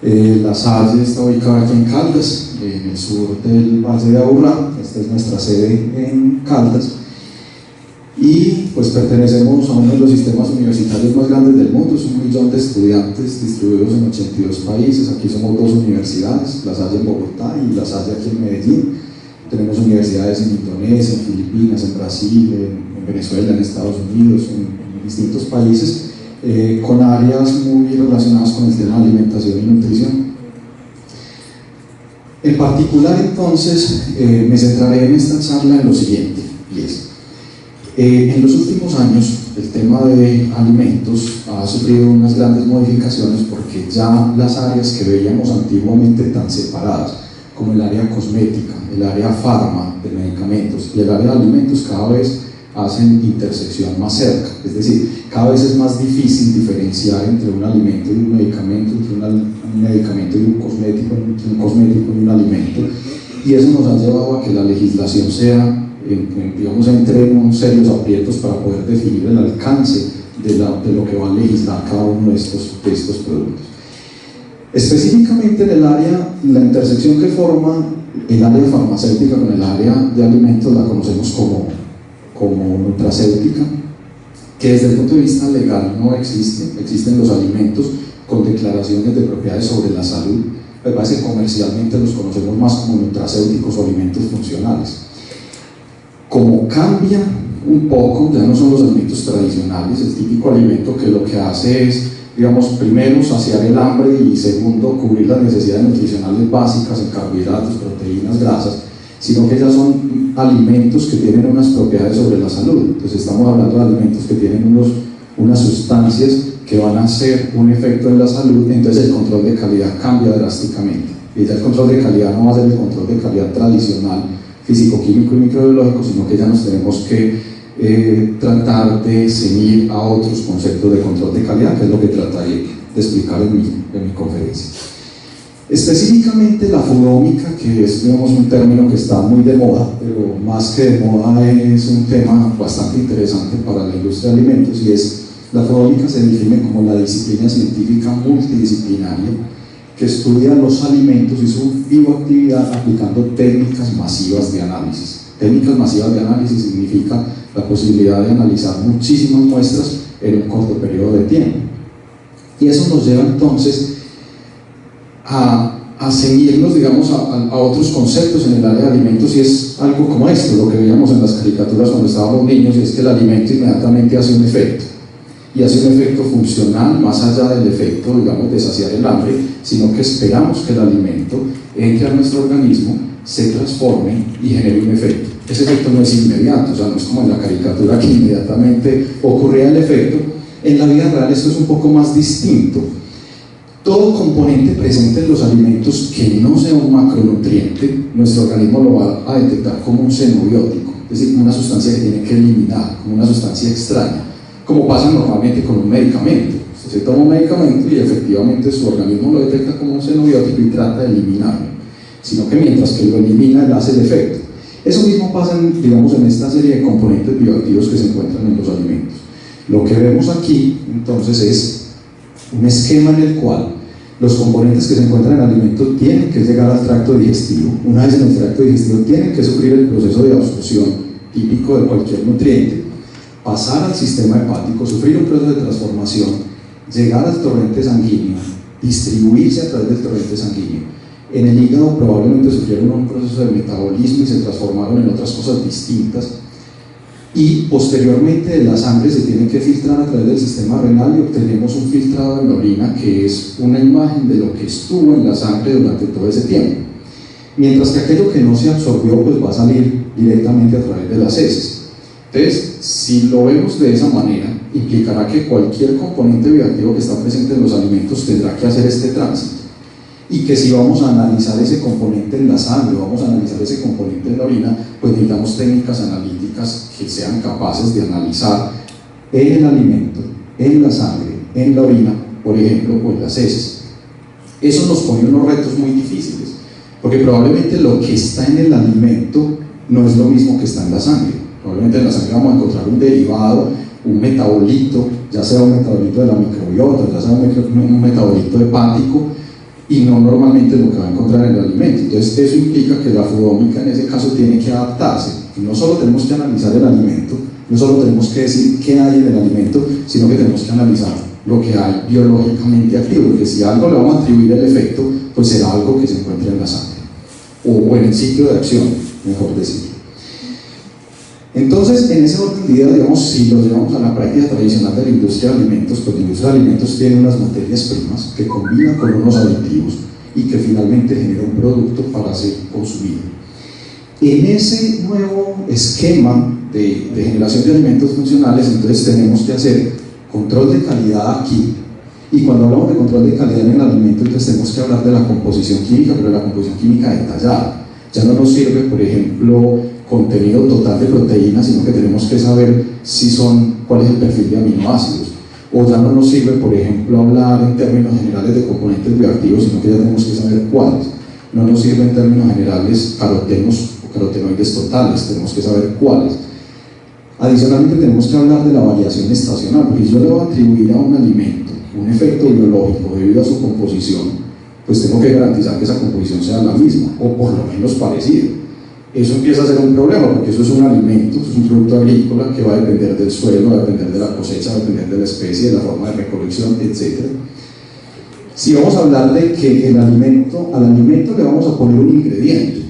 La Salle está ubicada aquí en Caldas, en el sur del Valle de Aburrá. Esta es nuestra sede en Caldas. Y pues pertenecemos a uno de los sistemas universitarios más grandes del mundo. Es 1 millón de estudiantes distribuidos en 82 países. Aquí somos 2 universidades, La Salle en Bogotá y La Salle aquí en Medellín. Tenemos universidades en Indonesia, en Filipinas, en Brasil, en Venezuela, en Estados Unidos, en distintos países, con áreas muy relacionadas con el tema de alimentación y nutrición. En particular, entonces, me centraré en esta charla en lo siguiente, y es, en los últimos años, el tema de alimentos ha sufrido unas grandes modificaciones porque ya las áreas que veíamos antiguamente tan separadas, como el área cosmética, el área farma de medicamentos y el área de alimentos, cada vez hacen intersección más cerca. Es decir, cada vez es más difícil diferenciar entre un alimento y un medicamento, entre un medicamento y un cosmético, entre un cosmético y un alimento, y eso nos ha llevado a que la legislación sea, digamos, entre en serios aprietos para poder definir el alcance de lo que va a legislar cada uno de estos productos. Específicamente en el área, la intersección que forma el área farmacéutica con el área de alimentos la conocemos como nutracéutica, que desde el punto de vista legal no existe. Existen los alimentos con declaraciones de propiedades sobre la salud, pero parece que comercialmente los conocemos más como nutracéuticos o alimentos funcionales. Como cambia un poco, ya no son los alimentos tradicionales, el típico alimento que lo que hace es, digamos, primero saciar el hambre y segundo cubrir las necesidades nutricionales básicas en carbohidratos, proteínas, grasas. sino que ya son alimentos que tienen unas propiedades sobre la salud. Entonces estamos hablando de alimentos que tienen unas sustancias que van a hacer un efecto en la salud, entonces el control de calidad cambia drásticamente. Y ya el control de calidad no va a ser el control de calidad tradicional, físico-químico y microbiológico, sino que ya nos tenemos que tratar de ceñir a otros conceptos de control de calidad, que es lo que trataré de explicar en mi conferencia. Específicamente la foodómica, que es, digamos, un término que está muy de moda, pero más que de moda es un tema bastante interesante para la industria de alimentos, y es, la foodómica se define como la disciplina científica multidisciplinaria que estudia los alimentos y su bioactividad aplicando técnicas masivas de análisis. Técnicas masivas de análisis significa la posibilidad de analizar muchísimas muestras en un corto periodo de tiempo. Y eso nos lleva entonces a ceñirnos, digamos, a otros conceptos en el área de alimentos, y es algo como esto, lo que veíamos en las caricaturas cuando estábamos niños, y es que el alimento inmediatamente hace un efecto, y hace un efecto funcional más allá del efecto, digamos, de saciar el hambre, sino que esperamos que el alimento entre a nuestro organismo, se transforme y genere un efecto. Ese efecto no es inmediato, o sea, no es como en la caricatura que inmediatamente ocurría el efecto. En la vida real esto es un poco más distinto. Todo componente presente en los alimentos que no sea un macronutriente, nuestro organismo lo va a detectar como un xenobiótico, es decir, como una sustancia que tiene que eliminar, como una sustancia extraña, como pasa normalmente con un medicamento. Usted se toma un medicamento y efectivamente su organismo lo detecta como un xenobiótico y trata de eliminarlo, sino que mientras que lo elimina, él hace el efecto. Eso mismo pasa, digamos, en esta serie de componentes bioactivos que se encuentran en los alimentos. Lo que vemos aquí, entonces, es un esquema en el cual los componentes que se encuentran en el alimento tienen que llegar al tracto digestivo. Una vez en el tracto digestivo, tienen que sufrir el proceso de absorción típico de cualquier nutriente, pasar al sistema hepático, sufrir un proceso de transformación, llegar al torrente sanguíneo, distribuirse a través del torrente sanguíneo. En el hígado probablemente sufrieron un proceso de metabolismo y se transformaron en otras cosas distintas, y posteriormente de la sangre se tienen que filtrar a través del sistema renal y obtenemos un filtrado en la orina que es una imagen de lo que estuvo en la sangre durante todo ese tiempo, mientras que aquello que no se absorbió pues va a salir directamente a través de las heces. Entonces, si lo vemos de esa manera, implicará que cualquier componente bioactivo que está presente en los alimentos tendrá que hacer este tránsito, y que si vamos a analizar ese componente en la sangre, vamos a analizar ese componente en la orina, pues necesitamos técnicas analíticas que sean capaces de analizar en el alimento, en la sangre, en la orina, por ejemplo, o en las heces. Eso nos pone unos retos muy difíciles, porque probablemente lo que está en el alimento no es lo mismo que está en la sangre. Probablemente en la sangre vamos a encontrar un derivado, un metabolito, ya sea un metabolito de la microbiota, ya sea un metabolito hepático, y no normalmente lo que va a encontrar en el alimento. Entonces eso implica que la foodómica en ese caso tiene que adaptarse, y no solo tenemos que analizar el alimento, no solo tenemos que decir qué hay en el alimento, sino que tenemos que analizar lo que hay biológicamente activo, porque si algo le vamos a atribuir el efecto, pues será algo que se encuentra en la sangre, o en el sitio de acción, mejor decir. Entonces, en ese orden de ideas, digamos, si lo llevamos a la práctica tradicional de la industria de alimentos, pues la industria de alimentos tiene unas materias primas que combina con unos aditivos y que finalmente genera un producto para ser consumido. En ese nuevo esquema de generación de alimentos funcionales, entonces tenemos que hacer control de calidad aquí, y cuando hablamos de control de calidad en el alimento, entonces tenemos que hablar de la composición química, pero de la composición química detallada. Ya no nos sirve, por ejemplo, contenido total de proteínas, sino que tenemos que saber cuál es el perfil de aminoácidos. O ya no nos sirve, por ejemplo, hablar en términos generales de componentes bioactivos, sino que ya tenemos que saber cuáles. No nos sirve en términos generales carotenos o carotenoides totales, tenemos que saber cuáles. Adicionalmente tenemos que hablar de la variación estacional, porque si yo le voy a atribuir a un alimento un efecto biológico debido a su composición, pues tengo que garantizar que esa composición sea la misma, o por lo menos parecida. Eso empieza a ser un problema, porque eso es un alimento, es un producto agrícola que va a depender del suelo, va a depender de la cosecha, va a depender de la especie, de la forma de recolección, etc. Si vamos a hablar de que al alimento le vamos a poner un ingrediente,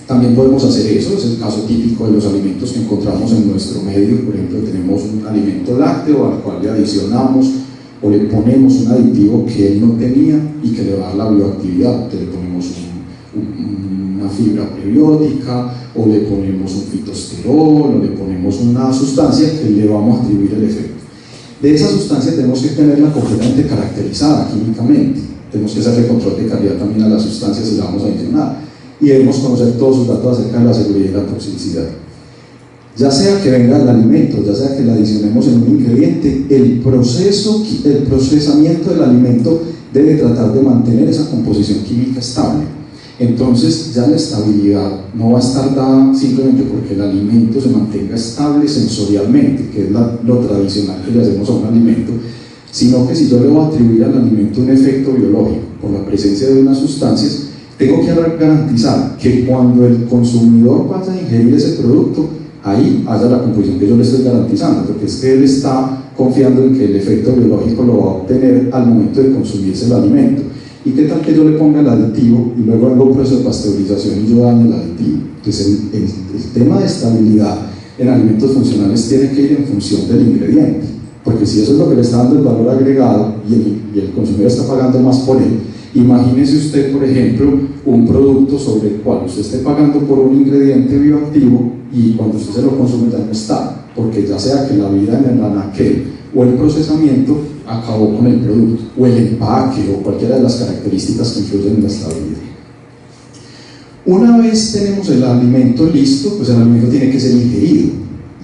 también podemos hacer eso. Es el caso típico de los alimentos que encontramos en nuestro medio. Por ejemplo, tenemos un alimento lácteo al cual le adicionamos o le ponemos un aditivo que él no tenía y que le va a dar la bioactividad. Entonces le ponemos una fibra prebiótica, o le ponemos un fitosterol, o le ponemos una sustancia que le vamos a atribuir el efecto. De esa sustancia tenemos que tenerla completamente caracterizada químicamente, tenemos que hacerle control de calidad también a las sustancias y la vamos a adicionar, y debemos conocer todos sus datos acerca de la seguridad y la toxicidad. Ya sea que venga el alimento, ya sea que la adicionemos en un ingrediente, el procesamiento del alimento debe tratar de mantener esa composición química estable. Entonces ya la estabilidad no va a estar dada simplemente porque el alimento se mantenga estable sensorialmente, que es lo tradicional que le hacemos a un alimento, sino que si yo le voy a atribuir al alimento un efecto biológico por la presencia de unas sustancias, tengo que garantizar que cuando el consumidor vaya a ingerir ese producto, ahí haya la composición que yo le estoy garantizando, porque es que él está confiando en que el efecto biológico lo va a obtener al momento de consumirse el alimento. ¿Y qué tal que yo le ponga el aditivo y luego hago un proceso de pasteurización y yo daño el aditivo? Entonces el tema de estabilidad en alimentos funcionales tiene que ir en función del ingrediente, porque si eso es lo que le está dando el valor agregado y el consumidor está pagando más por él, imagínese usted, por ejemplo, un producto sobre el cual usted esté pagando por un ingrediente bioactivo y cuando usted se lo consume ya no está, porque ya sea que la vida en el anaquel o el procesamiento acabó con el producto, o el empaque, o cualquiera de las características que influyen en la estabilidad. Una vez tenemos el alimento listo, pues el alimento tiene que ser ingerido,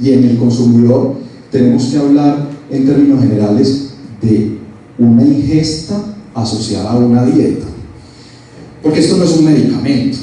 y en el consumidor tenemos que hablar en términos generales de una ingesta asociada a una dieta, porque esto no es un medicamento.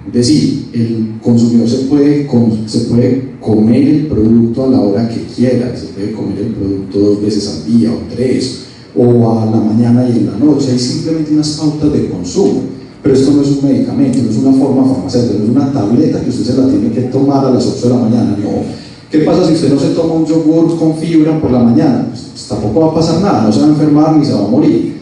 Es decir, el consumidor se puede comer el producto a la hora que quiera, se puede comer el producto 2 veces al día o 3, o a la mañana y en la noche, hay simplemente unas pautas de consumo, pero esto no es un medicamento, no es una forma farmacéutica, no es una tableta que usted se la tiene que tomar a las 8 de la mañana, no. ¿Qué pasa si usted no se toma un yogur con fibra por la mañana? Pues tampoco va a pasar nada, no se va a enfermar ni se va a morir.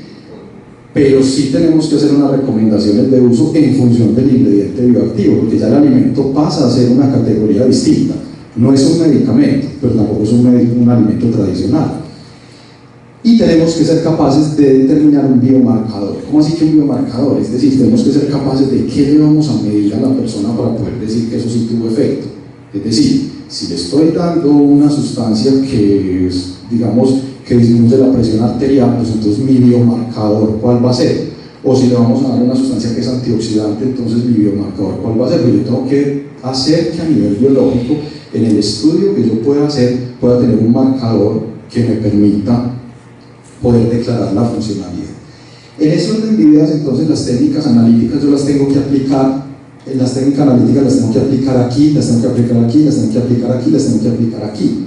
Pero sí tenemos que hacer unas recomendaciones de uso en función del ingrediente bioactivo, porque ya el alimento pasa a ser una categoría distinta. No es un medicamento, pero tampoco es un alimento tradicional. Y tenemos que ser capaces de determinar un biomarcador. ¿Cómo así que un biomarcador? Es decir, tenemos que ser capaces de qué le vamos a medir a la persona para poder decir que eso sí tuvo efecto. Es decir, si le estoy dando una sustancia que es, digamos, que disminuye la presión arterial, pues entonces mi biomarcador, ¿cuál va a ser? O si le vamos a dar una sustancia que es antioxidante, entonces mi biomarcador, ¿cuál va a ser? Pues yo tengo que hacer que a nivel biológico, en el estudio que yo pueda hacer, pueda tener un marcador que me permita poder declarar la funcionalidad. En ese orden de ideas, entonces, las técnicas analíticas yo las tengo que aplicar, las técnicas analíticas las tengo que aplicar aquí, las tengo que aplicar aquí, las tengo que aplicar aquí, las tengo que aplicar aquí,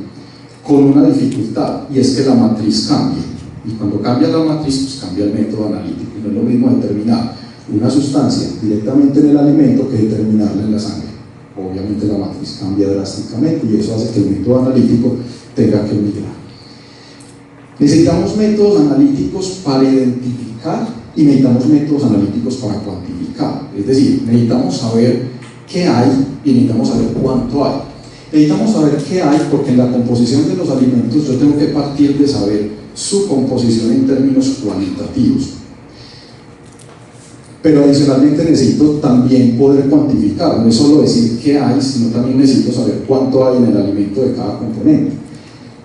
con una dificultad, y es que la matriz cambia, y cuando cambia la matriz, pues cambia el método analítico, y no es lo mismo determinar una sustancia directamente en el alimento que determinarla en la sangre. Obviamente la matriz cambia drásticamente, y eso hace que el método analítico tenga que migrar. Necesitamos métodos analíticos para identificar y necesitamos métodos analíticos para cuantificar, es decir, necesitamos saber qué hay y necesitamos saber cuánto hay. Necesitamos saber qué hay porque en la composición de los alimentos yo tengo que partir de saber su composición en términos cualitativos. Pero adicionalmente necesito también poder cuantificar, no es solo decir qué hay, sino también necesito saber cuánto hay en el alimento de cada componente.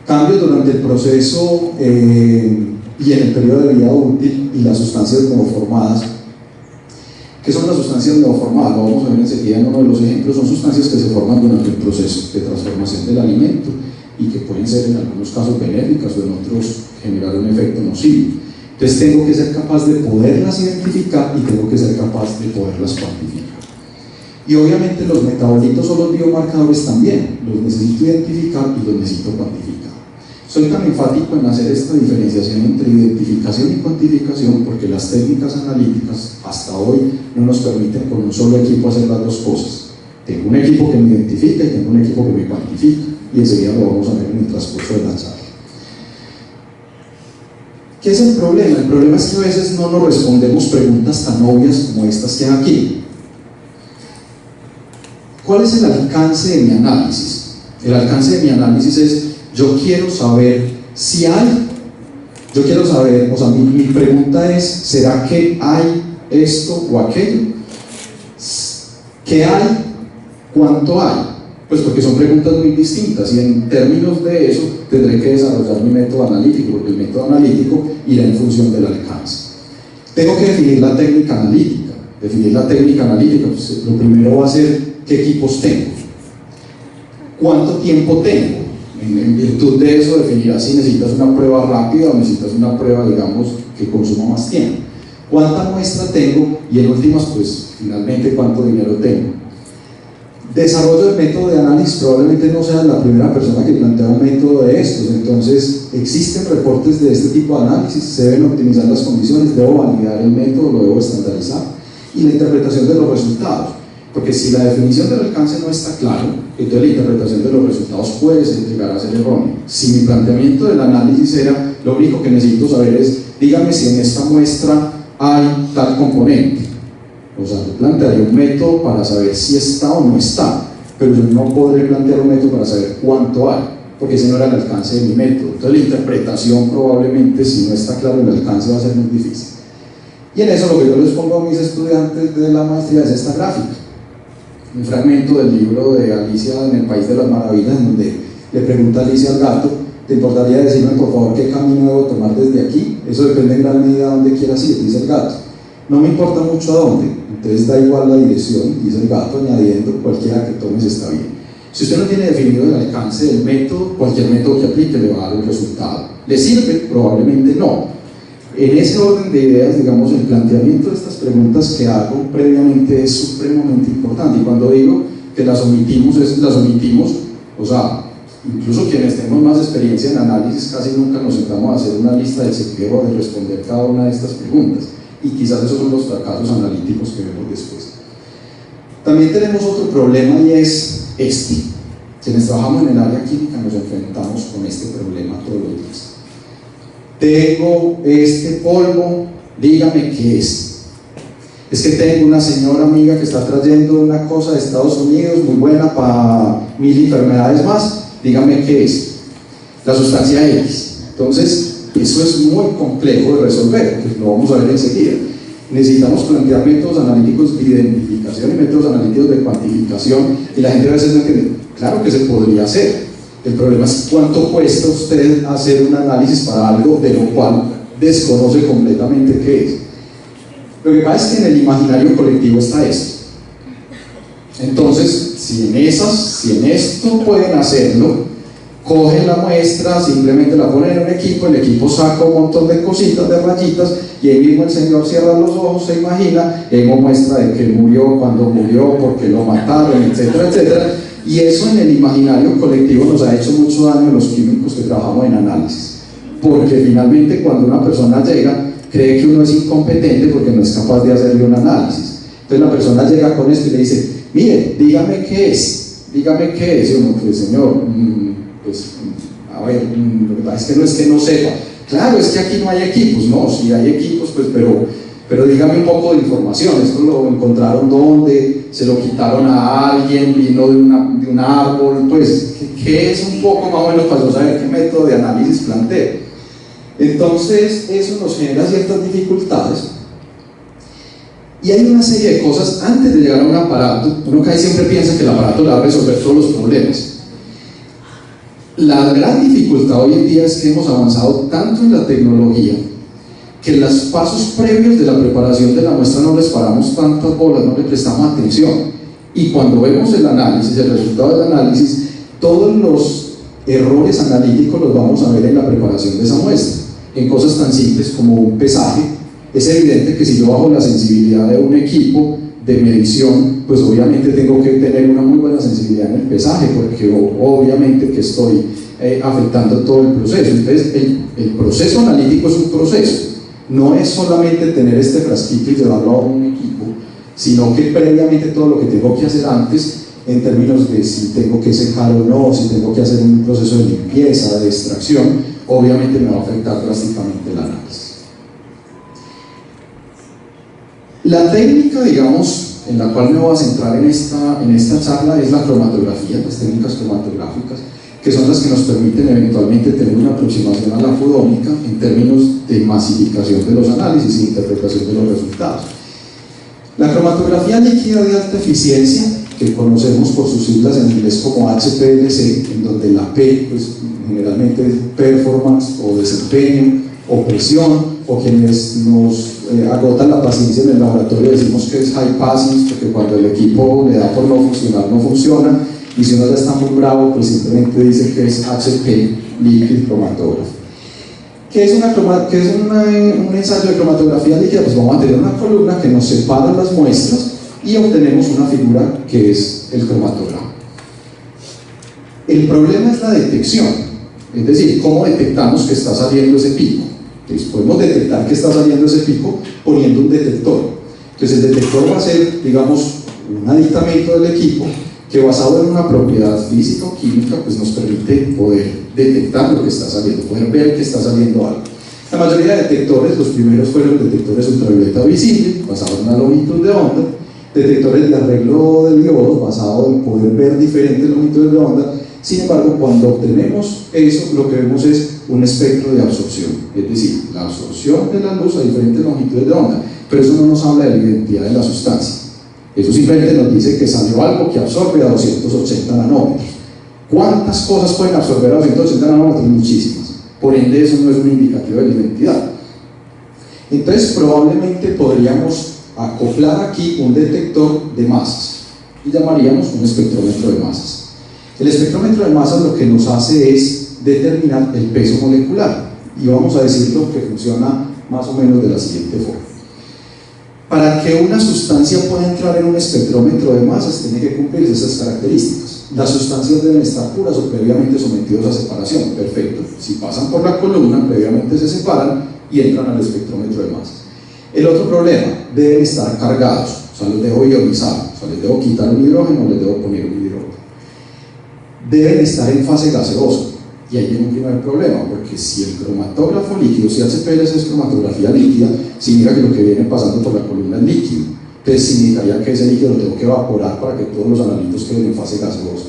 Cambios durante el proceso y en el periodo de vida útil y las sustancias neoformadas. ¿Qué son las sustancias neoformadas? Lo vamos a ver enseguida en uno de los ejemplos. Son sustancias que se forman durante el proceso de transformación del alimento y que pueden ser en algunos casos benéficas o en otros generar un efecto nocivo. Entonces tengo que ser capaz de poderlas identificar y tengo que ser capaz de poderlas cuantificar. Y obviamente los metabolitos o los biomarcadores también, los necesito identificar y los necesito cuantificar. Soy tan enfático en hacer esta diferenciación entre identificación y cuantificación porque las técnicas analíticas hasta hoy no nos permiten con un solo equipo hacer las dos cosas. Tengo un equipo que me identifica y tengo un equipo que me cuantifica, y enseguida lo vamos a ver en el transcurso de la charla. ¿Qué es el problema? El problema es que a veces no nos respondemos preguntas tan obvias como estas que hay aquí. ¿Cuál es el alcance de mi análisis? El alcance de mi análisis es: yo quiero saber si hay, yo quiero saber, o sea, mi pregunta es: ¿será que hay esto o aquello? ¿Qué hay? ¿Cuánto hay? Pues porque son preguntas muy distintas y en términos de eso tendré que desarrollar mi método analítico, porque el método analítico irá en función del alcance. Tengo que definir la técnica analítica. Definir la técnica analítica, pues lo primero va a ser qué equipos tengo, cuánto tiempo tengo. En virtud de eso definirás si necesitas una prueba rápida o necesitas una prueba, digamos, que consuma más tiempo. ¿Cuánta muestra tengo? Y en últimas, pues finalmente, ¿cuánto dinero tengo? Desarrollo del método de análisis. Probablemente no sea la primera persona que plantea un método de estos, entonces existen reportes de este tipo de análisis, se deben optimizar las condiciones, debo validar el método, lo debo estandarizar, y la interpretación de los resultados, porque si la definición del alcance no está claro, entonces la interpretación de los resultados puede llegar a ser errónea. Si mi planteamiento del análisis era, lo único que necesito saber es, dígame si en esta muestra hay tal componente. O sea, yo plantearía un método para saber si está o no está, pero yo no podré plantear un método para saber cuánto hay, porque ese no era el alcance de mi método. Entonces la interpretación probablemente, si no está claro el alcance, va a ser muy difícil. Y en eso lo que yo les pongo a mis estudiantes de la maestría es esta gráfica, un fragmento del libro de Alicia en el País de las Maravillas, en donde le pregunta Alicia al gato, ¿te importaría decirme por favor qué camino debo tomar desde aquí? Eso depende en gran medida de dónde quieras ir, dice el gato. No me importa mucho a dónde, entonces da igual la dirección, dice el gato, añadiendo, cualquiera que tomes está bien. Si usted no tiene definido el alcance del método, cualquier método que aplique le va a dar un resultado. ¿Le sirve? Probablemente no. En ese orden de ideas, digamos, el planteamiento de estas preguntas que hago previamente es supremamente importante, y cuando digo que las omitimos, o sea, incluso quienes tenemos más experiencia en análisis casi nunca nos sentamos a hacer una lista del secreto de responder cada una de estas preguntas, y quizás esos son los fracasos analíticos que vemos después. También tenemos otro problema, y es este. Quienes trabajamos en el área química nos enfrentamos con este problema todos los días. Tengo este polvo, dígame qué es. Es que tengo una señora amiga que está trayendo una cosa de Estados Unidos muy buena para 1000 enfermedades más, dígame qué es. La sustancia X. Entonces, eso es muy complejo de resolver, que lo vamos a ver enseguida. Necesitamos plantear métodos analíticos de identificación y métodos analíticos de cuantificación, y la gente a veces no entiende. Claro que se podría hacer. El problema es cuánto cuesta usted hacer un análisis para algo de lo cual desconoce completamente qué es. Lo que pasa es que en el imaginario colectivo está esto. Entonces, si en esto pueden hacerlo, cogen la muestra, simplemente la ponen en un equipo, el equipo saca un montón de cositas, de rayitas, y ahí mismo el señor cierra los ojos, se imagina, y ahí muestra de que murió, cuándo murió, por qué lo mataron, etcétera, etcétera. Y eso en el imaginario colectivo nos ha hecho mucho daño a los químicos que trabajamos en análisis, porque finalmente cuando una persona llega, cree que uno es incompetente porque no es capaz de hacerle un análisis. Entonces la persona llega con esto y le dice, mire, dígame qué es, y uno, pues señor, a ver, lo que pasa es que no es que no sepa. Claro, es que aquí no hay equipos, no, sí hay equipos, pues, pero dígame un poco de información. Esto lo encontraron dónde, se lo quitaron a alguien, vino de un árbol, pues, ¿qué es un poco más o menos para yo saber qué método de análisis planteo? Entonces, eso nos genera ciertas dificultades. Y hay una serie de cosas antes de llegar a un aparato. Uno casi siempre piensa que el aparato le va a resolver todos los problemas. La gran dificultad hoy en día es que hemos avanzado tanto en la tecnología que los pasos previos de la preparación de la muestra no les paramos tantas bolas, no le prestamos atención, y cuando vemos el análisis, el resultado del análisis, todos los errores analíticos los vamos a ver en la preparación de esa muestra, en cosas tan simples como un pesaje. Es evidente que si yo bajo la sensibilidad de un equipo de medición, pues obviamente tengo que tener una muy buena sensibilidad en el pesaje, porque obviamente que estoy afectando todo el proceso. Entonces el proceso analítico es un proceso, no es solamente tener este frasquito y llevarlo a un equipo, sino que previamente todo lo que tengo que hacer antes, en términos de si tengo que secar o no, si tengo que hacer un proceso de limpieza, de extracción, obviamente me va a afectar drásticamente el análisis. La técnica, digamos, en la cual me voy a centrar en esta charla es la cromatografía, las técnicas cromatográficas, que son las que nos permiten eventualmente tener una aproximación a la fotónica en términos de masificación de los análisis e interpretación de los resultados. La cromatografía líquida de alta eficiencia, que conocemos por sus siglas en inglés como HPLC, en donde la P pues, generalmente es performance o desempeño o presión, o quienes nos agotan la paciencia en el laboratorio decimos que es high patience, porque cuando el equipo le da por no funcionar, no funciona, y si uno ya está muy bravo, pues simplemente dice que es HP Liquid Chromatography. ¿Qué es un ensayo de cromatografía líquida? Pues vamos a tener una columna que nos separa las muestras y obtenemos una figura que es el cromatograma. El problema es la detección, es decir, cómo detectamos que está saliendo ese pico. Entonces podemos detectar que está saliendo ese pico poniendo un detector. Entonces el detector va a ser, digamos, un aditamento del equipo que basado en una propiedad física o química pues nos permite poder detectar lo que está saliendo, poder ver que está saliendo algo. La mayoría de detectores, los primeros fueron detectores ultravioleta visible, basados en una longitud de onda, detectores de arreglo de diodos, basados en poder ver diferentes longitudes de onda. Sin embargo, cuando obtenemos eso, lo que vemos es un espectro de absorción, es decir, la absorción de la luz a diferentes longitudes de onda, pero eso no nos habla de la identidad de la sustancia. Eso simplemente nos dice que salió algo que absorbe a 280 nanómetros. ¿Cuántas cosas pueden absorber a 280 nanómetros? Muchísimas. Por ende, eso no es un indicativo de la identidad. Entonces, probablemente podríamos acoplar aquí un detector de masas y llamaríamos un espectrómetro de masas. El espectrómetro de masas lo que nos hace es determinar el peso molecular y vamos a decirlo que funciona más o menos de la siguiente forma. Para que una sustancia pueda entrar en un espectrómetro de masas tiene que cumplir esas características. Las sustancias deben estar puras o previamente sometidas a separación. Perfecto. Si pasan por la columna, previamente se separan y entran al espectrómetro de masas. El otro problema, deben estar cargados, o sea, los debo ionizar, o sea, les debo quitar un hidrógeno o les debo poner un hidrógeno. Deben estar en fase gaseosa, y ahí viene un primer problema, porque si el cromatógrafo líquido, si HPLC es cromatografía líquida, significa que lo que viene pasando por la columna es líquido, entonces significaría que ese líquido lo tengo que evaporar para que todos los analitos queden en fase gaseosa.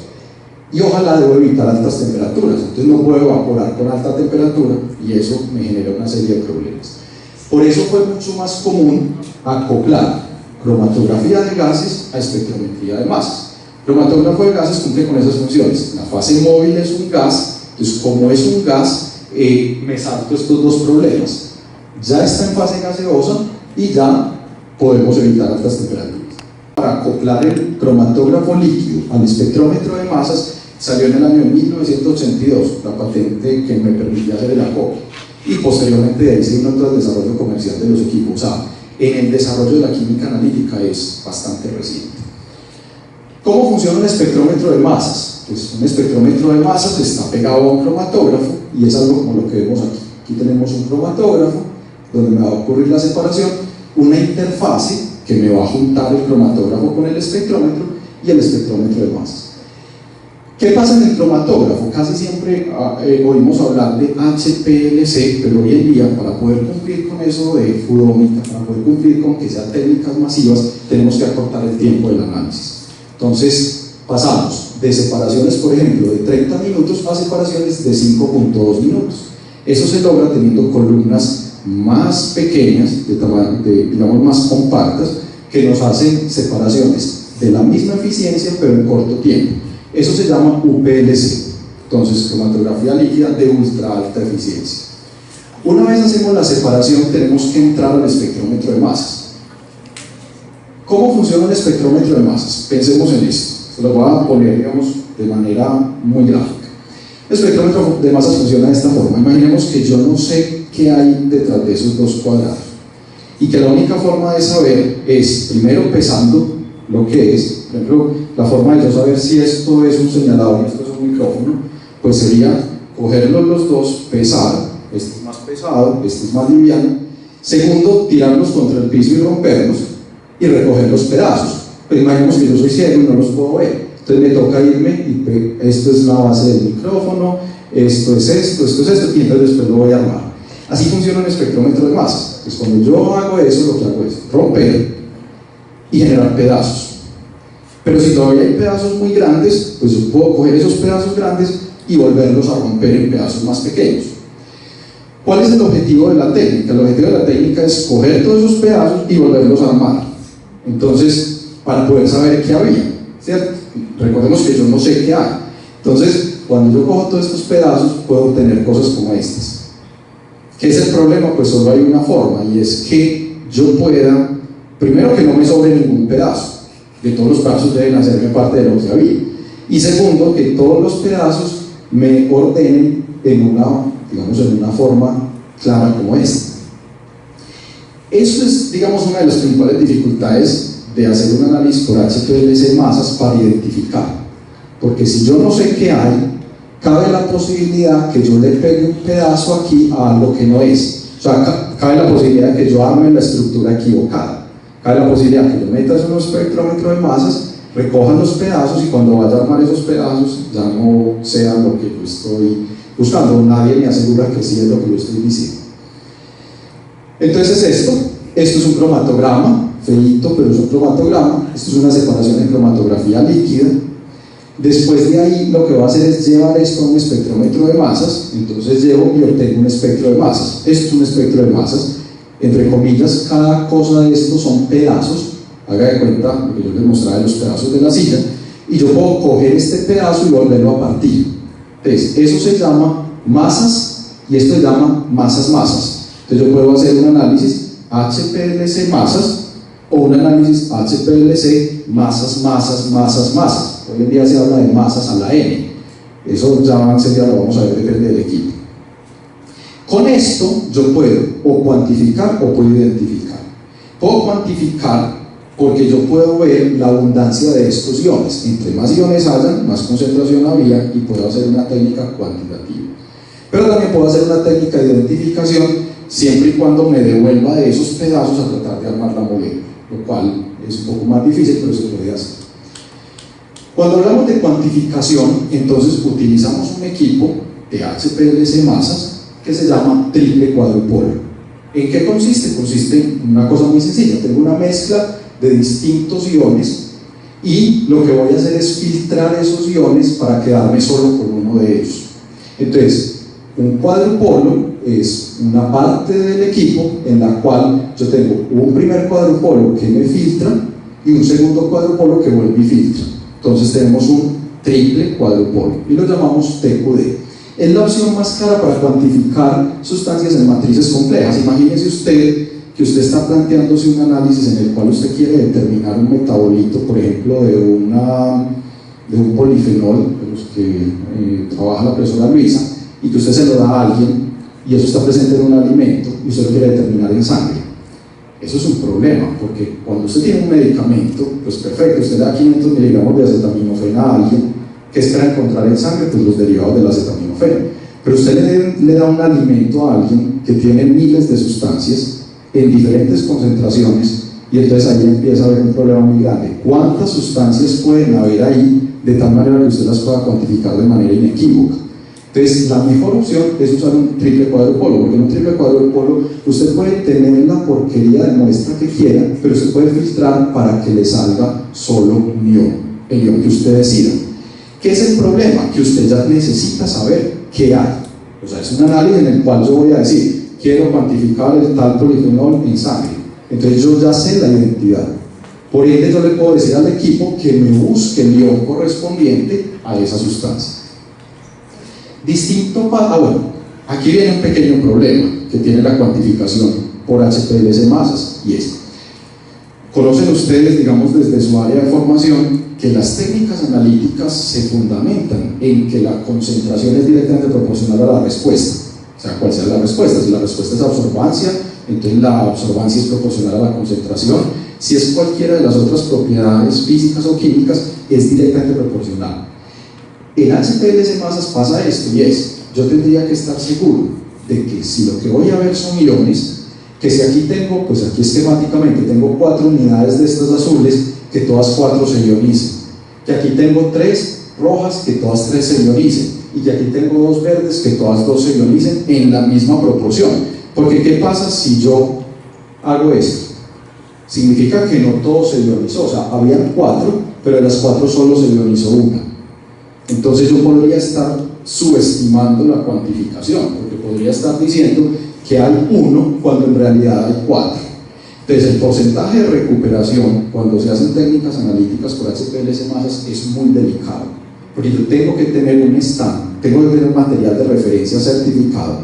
Y ojalá debo evitar altas temperaturas, entonces no puedo evaporar con alta temperatura y eso me genera una serie de problemas. Por eso fue mucho más común acoplar cromatografía de gases a espectrometría de masas. Cromatógrafo de gases cumple con esas funciones. La fase móvil es un gas, entonces como es un gas, me salto estos dos problemas. Ya está en fase gaseosa y ya podemos evitar altas temperaturas. Para acoplar el cromatógrafo líquido al espectrómetro de masas salió en el año 1982 la patente que me permitía hacer el acoplo y posteriormente de ahí se vino todo el desarrollo comercial de los equipos. O sea, en el desarrollo de la química analítica es bastante reciente. ¿Cómo funciona un espectrómetro de masas? Pues un espectrómetro de masas está pegado a un cromatógrafo y es algo como lo que vemos aquí. Aquí tenemos un cromatógrafo donde me va a ocurrir la separación, una interfase que me va a juntar el cromatógrafo con el espectrómetro y el espectrómetro de masas. ¿Qué pasa en el cromatógrafo? Casi siempre oímos hablar de HPLC, pero hoy en día para poder cumplir con eso de fluidómica, para poder cumplir con que sean técnicas masivas, tenemos que acortar el tiempo del análisis. Entonces pasamos de separaciones, por ejemplo, de 30 minutos a separaciones de 5.2 minutos. Eso se logra teniendo columnas más pequeñas, de tamaño, digamos más compactas, que nos hacen separaciones de la misma eficiencia pero en corto tiempo. Eso se llama UPLC, entonces cromatografía líquida de ultra alta eficiencia. Una vez hacemos la separación tenemos que entrar al espectrómetro de masas. ¿Cómo funciona el espectrómetro de masas? Pensemos en esto, se lo voy a poner digamos de manera muy gráfica. El espectrómetro de masas funciona de esta forma. Imaginemos que yo no sé qué hay detrás de esos dos cuadrados y que la única forma de saber es primero pesando lo que es. Por ejemplo, la forma de yo saber si esto es un señalador y esto es un micrófono, pues sería cogerlos los dos, pesar, este es más pesado, este es más liviano. Segundo, tirarlos contra el piso y romperlos y recoger los pedazos. Pero imaginemos que yo soy ciego y no los puedo ver, entonces me toca irme y esto es la base del micrófono, esto es esto y entonces después lo voy a armar. Así funciona un espectrómetro de masas. Entonces cuando yo hago eso, lo que hago es romper y generar pedazos. Pero si todavía hay pedazos muy grandes, pues yo puedo coger esos pedazos grandes y volverlos a romper en pedazos más pequeños. ¿Cuál es el objetivo de la técnica? El objetivo de la técnica es coger todos esos pedazos y volverlos a armar Entonces, para poder saber qué había, ¿cierto? Recordemos que yo no sé qué hay. Entonces, cuando yo cojo todos estos pedazos, puedo obtener cosas como estas. ¿Qué es el problema? Pues solo hay una forma, y es que yo pueda, primero, que no me sobre ningún pedazo, que todos los pedazos deben hacerme parte de lo que había, y segundo, que todos los pedazos me ordenen en una forma clara como esta. Eso es, digamos, una de las principales dificultades de hacer un análisis por HPLC masas para identificar, porque si yo no sé qué hay, cabe la posibilidad que yo le pegue un pedazo aquí a algo que no es. O sea, cabe la posibilidad de que yo arme la estructura equivocada, cabe la posibilidad que yo meta eso en un espectrómetro de masas, recoja los pedazos, y cuando vaya a armar esos pedazos ya no sea lo que yo estoy buscando. Nadie me asegura que sí es lo que yo estoy diciendo. Entonces esto es un cromatograma, feíto, pero es un cromatograma. Esto es una separación en cromatografía líquida. Después de ahí lo que voy a hacer es llevar esto a un espectrómetro de masas. Entonces llevo y obtengo un espectro de masas. Esto es un espectro de masas, entre comillas. Cada cosa de estos son pedazos. Haga de cuenta lo que yo les mostraba de los pedazos de la silla, y yo puedo coger este pedazo y volverlo a partir. Entonces eso se llama masas, y esto se llama masas. Entonces yo puedo hacer un análisis HPLC masas o un análisis HPLC masas. Hoy en día se habla de masas a la N. Eso ya enseguida lo vamos a ver, depende del equipo. Con esto yo puedo o cuantificar o puedo identificar. Puedo cuantificar porque yo puedo ver la abundancia de estos iones. Entre más iones hayan, más concentración había, y puedo hacer una técnica cuantitativa. Pero también puedo hacer una técnica de identificación, siempre y cuando me devuelva de esos pedazos a tratar de armar la molécula, lo cual es un poco más difícil, pero se puede hacer. Cuando hablamos de cuantificación, entonces utilizamos un equipo de HPLC masas que se llama triple cuadrupolo. ¿En qué consiste? Consiste en una cosa muy sencilla. Tengo una mezcla de distintos iones, y lo que voy a hacer es filtrar esos iones para quedarme solo con uno de ellos. Entonces, un cuadrupolo es una parte del equipo en la cual yo tengo un primer cuadrupolo que me filtra y un segundo cuadrupolo que vuelve y filtra. Entonces tenemos un triple cuadrupolo y lo llamamos TQD. Es la opción más clara para cuantificar sustancias en matrices complejas. Imagínese usted que usted está planteándose un análisis en el cual usted quiere determinar un metabolito, por ejemplo, de un polifenol, de los que trabaja la profesora Luisa, y que usted se lo da a alguien, y eso está presente en un alimento, y usted lo quiere determinar en sangre. Eso es un problema, porque cuando usted tiene un medicamento, pues perfecto, usted da 500 miligramos de acetaminofén a alguien, ¿qué espera encontrar en sangre? Pues los derivados del acetaminofén. Pero usted le da un alimento a alguien que tiene miles de sustancias en diferentes concentraciones, y entonces ahí empieza a haber un problema muy grande. ¿Cuántas sustancias pueden haber ahí de tal manera que usted las pueda cuantificar de manera inequívoca? Entonces la mejor opción es usar un triple cuadrupolo, porque en un triple cuadrupolo usted puede tener la porquería de muestra que quiera, pero se puede filtrar para que le salga solo un ion, el ion que usted decida. ¿Qué es el problema? Que usted ya necesita saber qué hay. O sea, es un análisis en el cual yo voy a decir, quiero cuantificar el tal polifenol en sangre. Entonces yo ya sé la identidad. Por ende yo le puedo decir al equipo que me busque el ion correspondiente a esa sustancia. Distinto para... bueno, aquí viene un pequeño problema que tiene la cuantificación por HPLC masas, y es, conocen ustedes, digamos, desde su área de formación, que las técnicas analíticas se fundamentan en que la concentración es directamente proporcional a la respuesta. O sea, cuál sea la respuesta. Si la respuesta es absorbancia, entonces la absorbancia es proporcional a la concentración. Si es cualquiera de las otras propiedades físicas o químicas, es directamente proporcional. En HPLC masas pasa esto, y es, yo tendría que estar seguro de que si lo que voy a ver son iones, que si aquí tengo, pues aquí esquemáticamente tengo 4 unidades de estas azules, que todas 4 se ionicen, que aquí tengo 3 rojas, que todas 3 se ionicen, y que aquí tengo 2 verdes, que todas 2 se ionicen en la misma proporción. Porque ¿qué pasa si yo hago esto? Significa que no todo se ionizó, o sea, habían 4, pero de las 4 solo se ionizó una. Entonces yo podría estar subestimando la cuantificación, porque podría estar diciendo que hay 1 cuando en realidad hay 4. Entonces el porcentaje de recuperación cuando se hacen técnicas analíticas por HPLC masas es muy delicado, porque yo tengo que tener un stand, tengo que tener un material de referencia certificado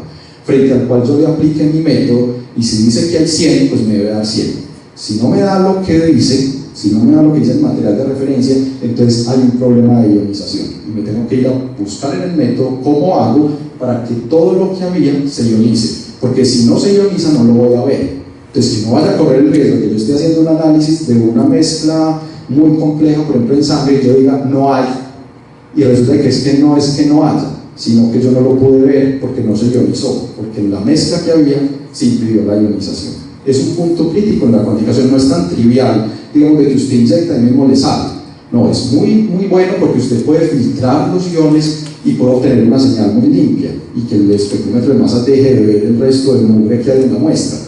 frente al cual yo le aplique mi método, y si dice que hay 100, pues me debe dar 100. Si no me da lo que dice, el material de referencia, entonces hay un problema de ionización y me tengo que ir a buscar en el método cómo hago para que todo lo que había se ionice, porque si no se ioniza no lo voy a ver. Entonces, que no vaya a correr el riesgo que yo esté haciendo un análisis de una mezcla muy compleja, por ejemplo en sangre, y yo diga no hay, y resulta que no haya, sino que yo no lo pude ver porque no se ionizó, porque en la mezcla que había se impidió la ionización. Es un punto crítico en la cuantificación, no es tan trivial, digamos, de que usted inyecta y mismo le sale. No, es muy bueno porque usted puede filtrar los iones y puede obtener una señal muy limpia y que el espectrómetro de masa deje de ver el resto de mugre que hay en la muestra,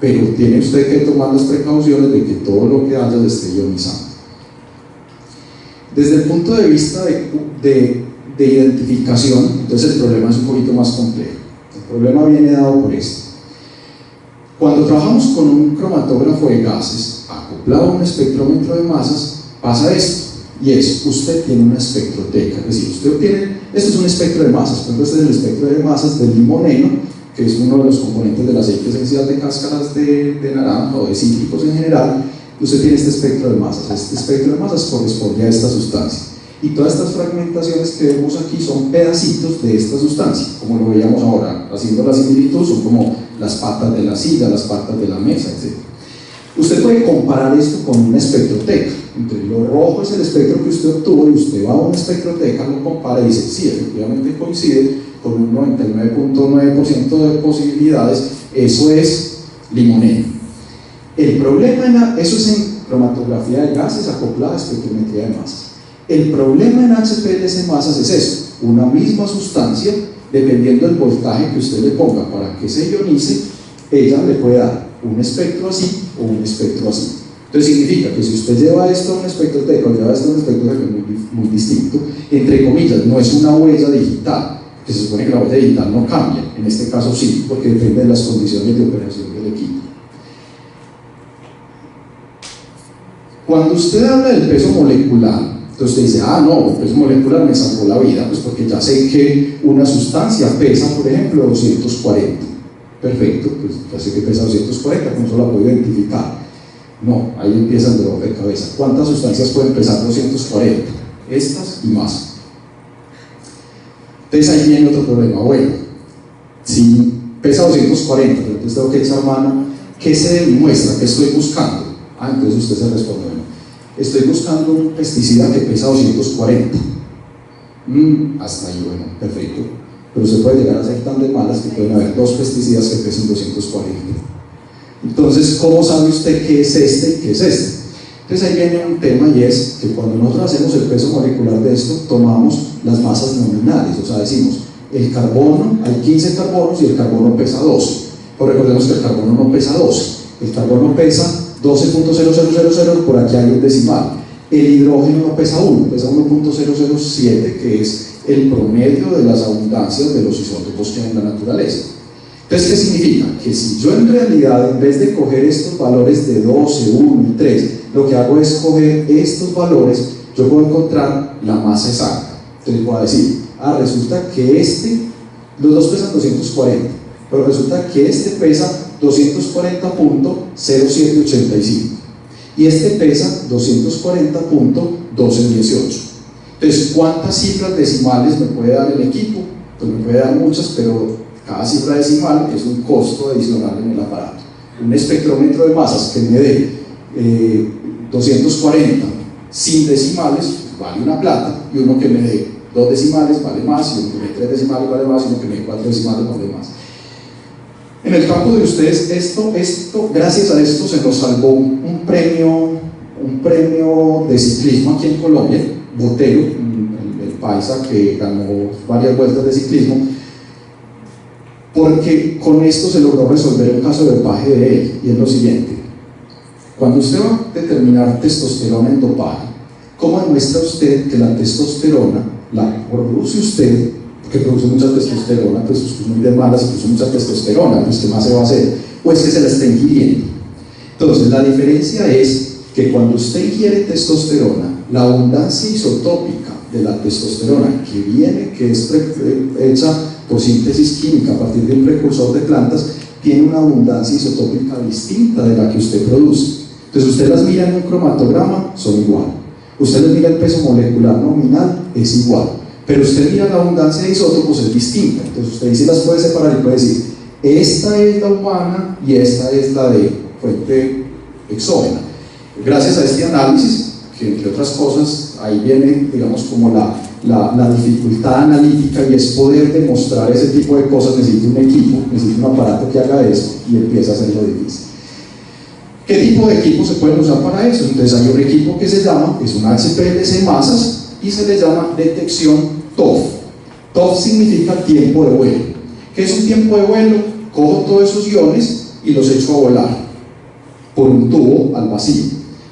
pero tiene usted que tomar las precauciones de que todo lo que haya se esté ionizando. Desde el punto de vista de identificación, entonces el problema es un poquito más complejo. El problema viene dado por esto. Cuando trabajamos con un cromatógrafo de gases acoplado a un espectrómetro de masas, pasa esto, y es, usted tiene una espectroteca, es decir, usted obtiene, esto es un espectro de masas, por ejemplo, este es el espectro de masas del limoneno, que es uno de los componentes del aceite esencial de cáscaras de naranja o de cítricos en general. Usted tiene este espectro de masas, este espectro de masas corresponde a esta sustancia, y todas estas fragmentaciones que vemos aquí son pedacitos de esta sustancia, como lo veíamos ahora, haciendo la similitud, son como las patas de la silla, las patas de la mesa, etc. Usted puede comparar esto con una espectroteca. Entonces, lo rojo es el espectro que usted obtuvo y usted va a una espectroteca, lo compara y dice, sí, efectivamente coincide con un 99.9% de posibilidades, eso es limoneno. El problema, eso es en cromatografía de gases acoplada a espectrometría de masas. El problema en HPLC masas es eso, una misma sustancia, dependiendo del voltaje que usted le ponga para que se ionice, ella le puede dar un espectro así o un espectro así. Entonces significa que si usted lleva esto a un espectroteca o lleva esto a un espectroteca muy distinto, entre comillas, no es una huella digital, que se supone que la huella digital no cambia, en este caso sí, porque depende de las condiciones de operación del equipo. Cuando usted habla del peso molecular, entonces usted dice, no, el peso molecular me salvó la vida, pues porque ya sé que una sustancia pesa, por ejemplo, 240. Perfecto, pues ya sé que pesa 240, con eso la puedo identificar. No, ahí empieza el dolor de cabeza. ¿Cuántas sustancias pueden pesar 240? Estas y más. Entonces ahí viene otro problema. Bueno, si pesa 240, pero entonces tengo que echar mano, ¿qué se demuestra? ¿Qué estoy buscando? Entonces usted se responde, bueno, estoy buscando un pesticida que pesa 240. Hasta ahí, bueno, perfecto. Pero se puede llegar a ser tan de malas que pueden haber dos pesticidas que pesen 240. Entonces, ¿cómo sabe usted qué es este y qué es este? Entonces ahí viene un tema, y es que cuando nosotros hacemos el peso molecular de esto, tomamos las masas nominales, o sea, decimos, el carbono, hay 15 carbonos y el carbono pesa 12. Pero recordemos que el carbono no pesa 12, el carbono pesa 12.0000, por aquí hay un decimal. El hidrógeno no pesa 1, pesa 1.007, que es el promedio de las abundancias de los isótopos que hay en la naturaleza. Entonces, ¿qué significa? Que si yo en realidad, en vez de coger estos valores de 12, 1 y 3, lo que hago es coger estos valores, yo puedo encontrar la masa exacta. Entonces puedo decir, resulta que los dos pesan 240, pero resulta que este pesa 240.0785 y este pesa 240.1218. Entonces, ¿cuántas cifras decimales me puede dar el equipo? Pues me puede dar muchas, pero cada cifra decimal es un costo adicional en el aparato. Un espectrómetro de masas que me dé 240 sin decimales vale una plata, y uno que me dé 2 decimales vale más, y uno que me dé 3 decimales vale más, y uno que me dé 4 decimales vale más. En el campo de ustedes, gracias a esto se nos salvó un premio de ciclismo aquí en Colombia, Botero, el paisa que ganó varias vueltas de ciclismo, porque con esto se logró resolver el caso de dopaje de él, y es lo siguiente: cuando usted va a determinar testosterona en dopaje, ¿cómo demuestra usted que la testosterona la produce usted? Porque produce mucha testosterona, pues es muy de malas y produce mucha testosterona, pues ¿qué más se va a hacer? O es que se la está ingiriendo. Entonces, la diferencia es que cuando usted ingiere testosterona, la abundancia isotópica de la testosterona que es hecha por síntesis química a partir de un precursor de plantas, tiene una abundancia isotópica distinta de la que usted produce. Entonces, usted las mira en un cromatograma, son igual. Usted les mira el peso molecular nominal, es igual. Pero usted mira la abundancia de isótopos, es distinta. Entonces, usted sí las puede separar y puede decir, esta es la humana y esta es la de fuente exógena. Gracias a este análisis, que entre otras cosas, ahí viene, digamos, como la dificultad analítica, y es poder demostrar ese tipo de cosas. Necesita un equipo, necesita un aparato que haga eso, y empieza a hacerlo difícil. ¿Qué tipo de equipos se pueden usar para eso? Entonces hay un equipo que se llama, es un HPLC masas, y se le llama detección TOF. TOF significa tiempo de vuelo. ¿Qué es un tiempo de vuelo? Cojo todos esos iones y los echo a volar por un tubo al vacío.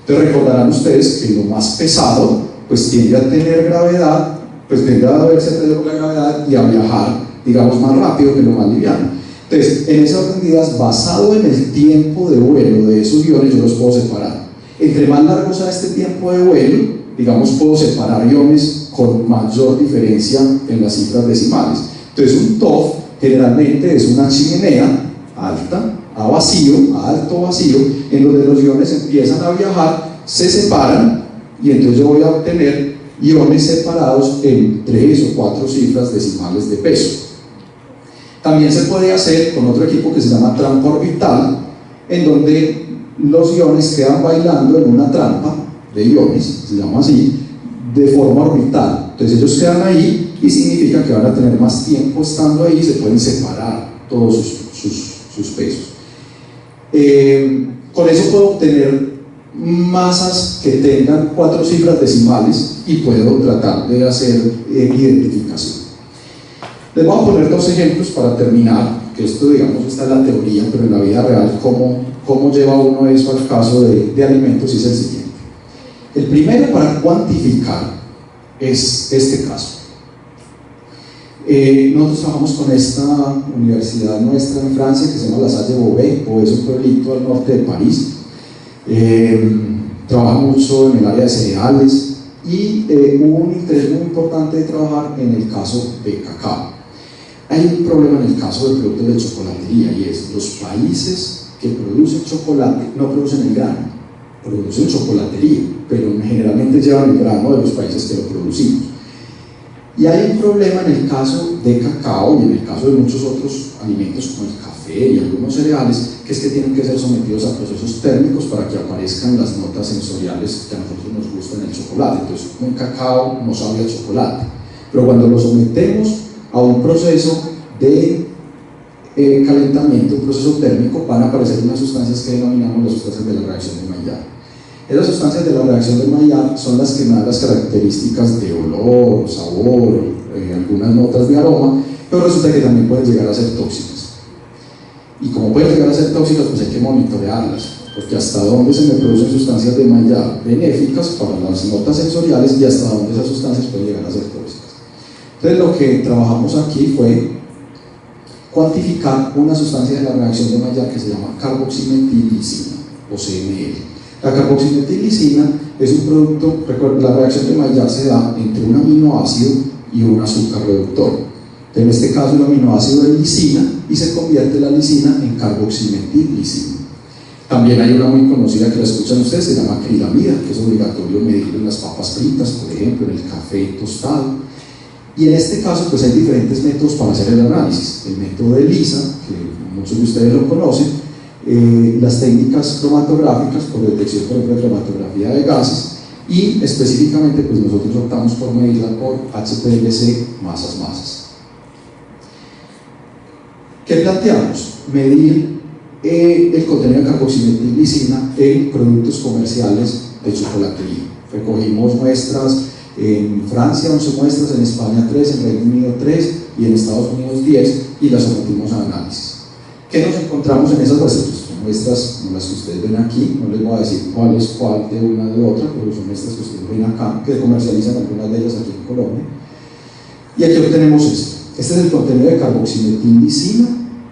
Entonces recordarán ustedes que lo más pesado pues tiende a tener gravedad, pues tiende a verse por la gravedad y a viajar, digamos, más rápido que lo más liviano. Entonces, en ese orden de ideas, basado en el tiempo de vuelo de esos iones, yo los puedo separar. Entre más largo sea este tiempo de vuelo, digamos, puedo separar iones con mayor diferencia en las cifras decimales. Entonces, un TOF generalmente es una chimenea alta, a vacío, a alto vacío, en donde los iones empiezan a viajar, se separan, y entonces yo voy a obtener iones separados en 3 o 4 cifras decimales de peso. También se puede hacer con otro equipo que se llama trampa orbital, en donde los iones quedan bailando en una trampa de iones, se llama así, de forma orbital. Entonces ellos quedan ahí y significa que van a tener más tiempo estando ahí y se pueden separar todos sus pesos. Con eso puedo obtener masas que tengan 4 cifras decimales y puedo tratar de hacer identificación. Les voy a poner 2 ejemplos para terminar, que esto, digamos, está en la teoría, pero en la vida real, cómo lleva uno eso al caso de alimentos, y es el siguiente. El primero, para cuantificar, es este caso. Nosotros trabajamos con esta universidad nuestra en Francia, que se llama La Salle-Beauvais, es un pueblito al norte de París. Trabaja mucho en el área de cereales, y hubo un interés muy importante de trabajar en el caso de cacao. Hay un problema en el caso de productos de chocolatería, y es los países que producen chocolate no producen el grano, producen chocolatería, pero generalmente llevan el grano de los países que lo producimos. Y hay un problema en el caso de cacao y en el caso de muchos otros alimentos como el café y algunos cereales, que es que tienen que ser sometidos a procesos térmicos para que aparezcan las notas sensoriales que a nosotros nos gustan en el chocolate. Entonces, un cacao no sabe a chocolate, pero cuando lo sometemos a un proceso de calentamiento, un proceso térmico, van a aparecer unas sustancias que denominamos las sustancias de la reacción de Maillard. Esas sustancias de la reacción de Maillard son las que me dan las características de olor, sabor, algunas notas de aroma, pero resulta que también pueden llegar a ser tóxicas. Y como pueden llegar a ser tóxicas, pues hay que monitorearlas, porque hasta dónde se me producen sustancias de Maillard benéficas para las notas sensoriales y hasta dónde esas sustancias pueden llegar a ser tóxicas. Entonces, lo que trabajamos aquí fue cuantificar una sustancia de la reacción de Maillard que se llama carboximetillicina, o CML. La carboximetillicina es un producto, recuerden, la reacción de Maillard se da entre un aminoácido y un azúcar reductor. En este caso, el aminoácido es lisina, y se convierte la lisina en carboximetillicina. También hay una muy conocida que la escuchan ustedes, se llama acrilamida, que es obligatorio medirlo en las papas fritas, por ejemplo, en el café tostado. Y en este caso, pues hay diferentes métodos para hacer el análisis. El método de ELISA, que muchos de ustedes lo conocen, las técnicas cromatográficas por detección, por ejemplo, de cromatografía de gases, y específicamente, pues nosotros optamos por medirla por HPLC masas. ¿Qué planteamos? Medir el contenido de carboximetillicina en productos comerciales de chocolatería. Recogimos muestras en Francia, 11 muestras, en España 3, en Reino Unido 3 y en Estados Unidos 10, y las sometimos a análisis. ¿Qué nos encontramos en esas muestras? Son muestras como las que ustedes ven aquí, no les voy a decir cuál es cuál de una de otra, pero son muestras que ustedes ven acá, que comercializan algunas de ellas aquí en Colombia. Y aquí obtenemos esto. Este es el contenido de carboximetillicina,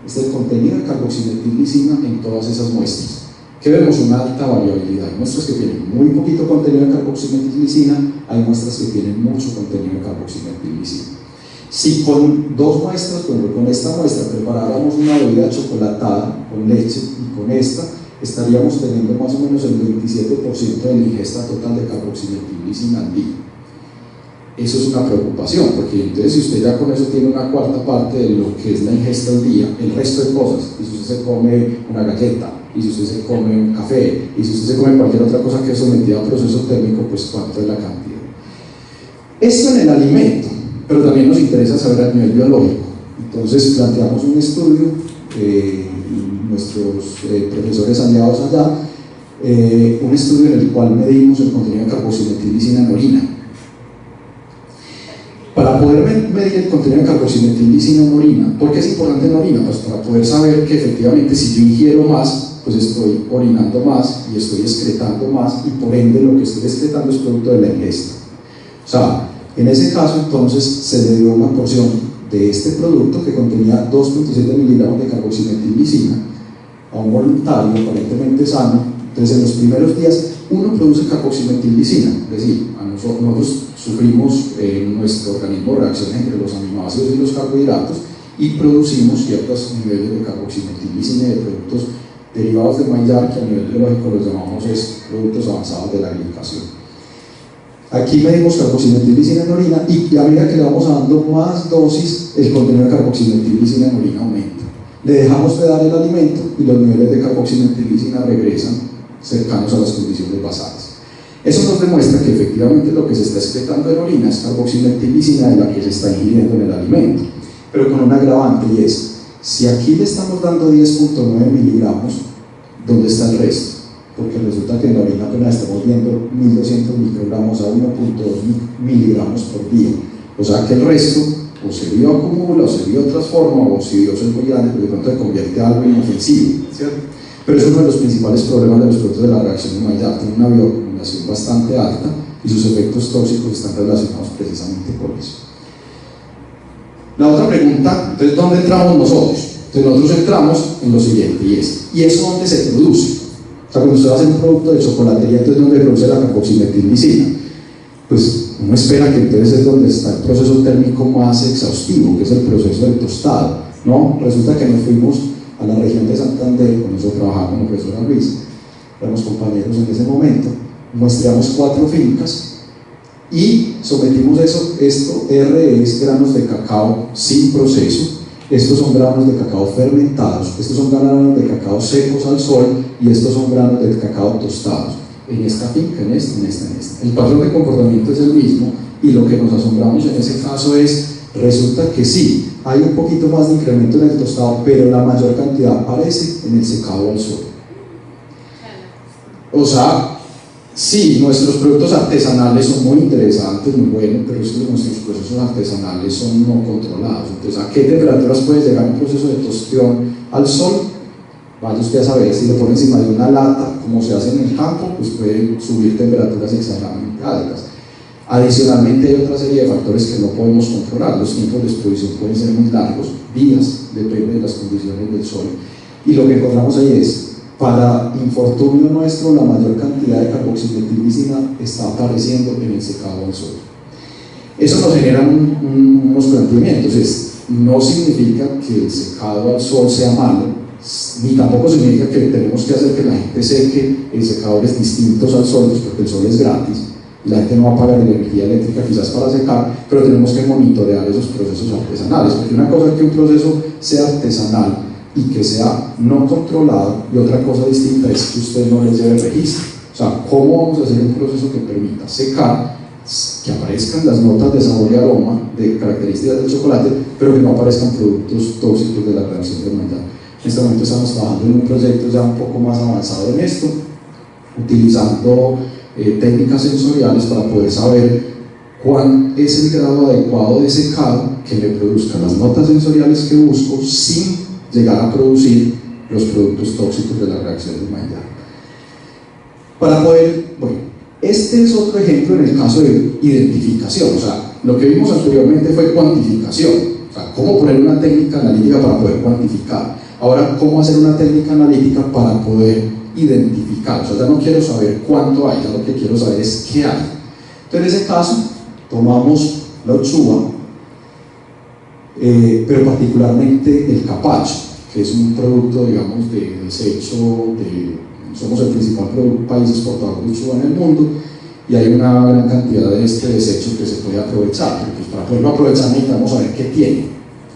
este es el contenido de carboximetillicina en todas esas muestras. ¿Qué vemos? Una alta variabilidad. Hay muestras que tienen muy poquito contenido de carboximetilicina, hay muestras que tienen mucho contenido de carboximetilicina. Si con dos muestras, con esta muestra preparáramos una bebida chocolatada con leche y con esta, estaríamos teniendo más o menos el 27% de la ingesta total de carboximetilicina al día. Eso es una preocupación, porque entonces si usted ya con eso tiene una cuarta parte de lo que es la ingesta al día, el resto de cosas, y si usted se come una galleta, y si usted se come un café, y si usted se come cualquier otra cosa que es sometida a proceso térmico, pues cuánto es la cantidad. Esto en el alimento, pero también nos interesa saber a nivel biológico. Entonces planteamos un estudio, nuestros profesores aliados allá, un estudio en el cual medimos el contenido de carboximetilicina en orina. Para poder medir el contenido de carboximetilicina en orina, ¿por qué es importante en orina? Pues para poder saber que efectivamente si yo ingiero más, pues estoy orinando más y estoy excretando más, y por ende lo que estoy excretando es producto de la ingesta. O sea, en ese caso entonces se le dio una porción de este producto que contenía 2.7 miligramos de carboximetilicina a un voluntario aparentemente sano. Entonces en los primeros días uno produce carboximetilicina, es decir, nosotros sufrimos en nuestro organismo reacciones entre los aminoácidos y los carbohidratos y producimos ciertos niveles de carboximetilicina y de productos derivados de maillard, que a nivel biológico los llamamos productos avanzados de la glicación. Aquí medimos carboximetilicina en orina y a medida que le vamos dando más dosis, el contenido de carboximetilicina en orina aumenta. Le dejamos de dar el alimento y los niveles de carboximetilicina regresan cercanos a las condiciones basales. Eso nos demuestra que efectivamente lo que se está excretando en orina es carboximetilicina de la que se está ingiriendo en el alimento, pero con un agravante, y es, si aquí le estamos dando 10.9 miligramos, ¿dónde está el resto? Porque resulta que en la orina apenas estamos viendo 1200 microgramos a 1.2 miligramos por día. O sea que el resto o se bioacumula, o se biotransforma, o si Dios es muy grande, de pronto se convierte en algo inofensivo, ¿cierto? Pero es uno de los principales problemas de los productos de la reacción de Maillard, tiene una bioacumulación bastante alta y sus efectos tóxicos están relacionados precisamente con eso. La otra pregunta, entonces, ¿dónde entramos nosotros? Entonces nosotros entramos en lo siguiente, ¿y eso dónde se produce? O sea, cuando usted hace un producto de chocolatería, entonces ¿dónde produce la carboximetilicina? Pues uno espera que entonces es donde está el proceso térmico más exhaustivo, que es el proceso del tostado, ¿no? Resulta que nos fuimos a la región de Santander, con eso trabajaba con la profesora Luis, éramos compañeros en ese momento, muestreamos 4 fincas y sometimos esto, es granos de cacao sin proceso, estos son granos de cacao fermentados, estos son granos de cacao secos al sol y estos son granos de cacao tostados. En esta finca, en esta. El patrón de comportamiento es el mismo y lo que nos asombramos en ese caso es, resulta que sí, hay un poquito más de incremento en el tostado, pero la mayor cantidad aparece en el secado al sol. O sea, sí, nuestros productos artesanales son muy interesantes, muy buenos, pero es que nuestros procesos artesanales son no controlados. Entonces, ¿a qué temperaturas puede llegar un proceso de tostión al sol? Vaya usted a saber, si lo pone encima de una lata, como se hace en el campo, pues puede subir temperaturas exageradamente altas. Adicionalmente hay otra serie de factores que no podemos controlar, los tiempos de exposición pueden ser muy largos, días, depende de las condiciones del sol. Y lo que encontramos ahí es, para infortunio nuestro, la mayor cantidad de carboximetilicina está apareciendo en el secado al sol. Eso nos genera unos planteamientos, no significa que el secado al sol sea malo, ni tampoco significa que tenemos que hacer que la gente seque en secadores distintos al sol, porque el sol es gratis y la gente no va a pagar energía eléctrica quizás para secar, pero tenemos que monitorear esos procesos artesanales, porque una cosa es que un proceso sea artesanal y que sea no controlado, y otra cosa distinta es que usted no le lleve registro. O sea, ¿cómo vamos a hacer un proceso que permita secar, que aparezcan las notas de sabor y aroma de características del chocolate, pero que no aparezcan productos tóxicos de la reacción de Maillard? En este momento estamos trabajando en un proyecto ya un poco más avanzado en esto, utilizando técnicas sensoriales para poder saber cuál es el grado adecuado de secado que me produzca las notas sensoriales que busco sin llegar a producir los productos tóxicos de la reacción de Maillard. Para poder, bueno, este es otro ejemplo en el caso de identificación. O sea, lo que vimos anteriormente fue cuantificación, o sea, cómo poner una técnica analítica para poder cuantificar. Ahora, ¿cómo hacer una técnica analítica para poder identificar, o sea, ya no quiero saber cuánto hay, ya lo que quiero saber es qué hay. Entonces, en ese caso, tomamos la uchuva, pero particularmente el capacho, que es un producto, digamos, de desecho, somos el principal país exportador de uchuva en el mundo, y hay una gran cantidad de este desecho que se puede aprovechar, porque pues, para poderlo aprovechar necesitamos saber qué tiene,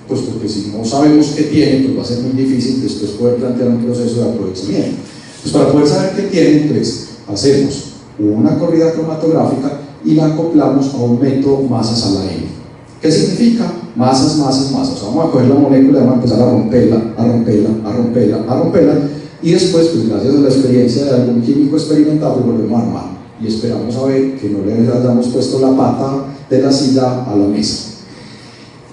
pues porque si no sabemos qué tiene, pues va a ser muy difícil después poder plantear un proceso de aprovechamiento. Pues para poder saber qué tiene, pues hacemos una corrida cromatográfica y la acoplamos a un método masas a la N. ¿Qué significa? Masas, masas, masas. O sea, vamos a coger la molécula y vamos a empezar a romperla, a romperla, a romperla, a romperla, y después, pues gracias a la experiencia de algún químico experimentado, pues volvemos a armar y esperamos a ver que no le hayamos puesto la pata de la silla a la mesa.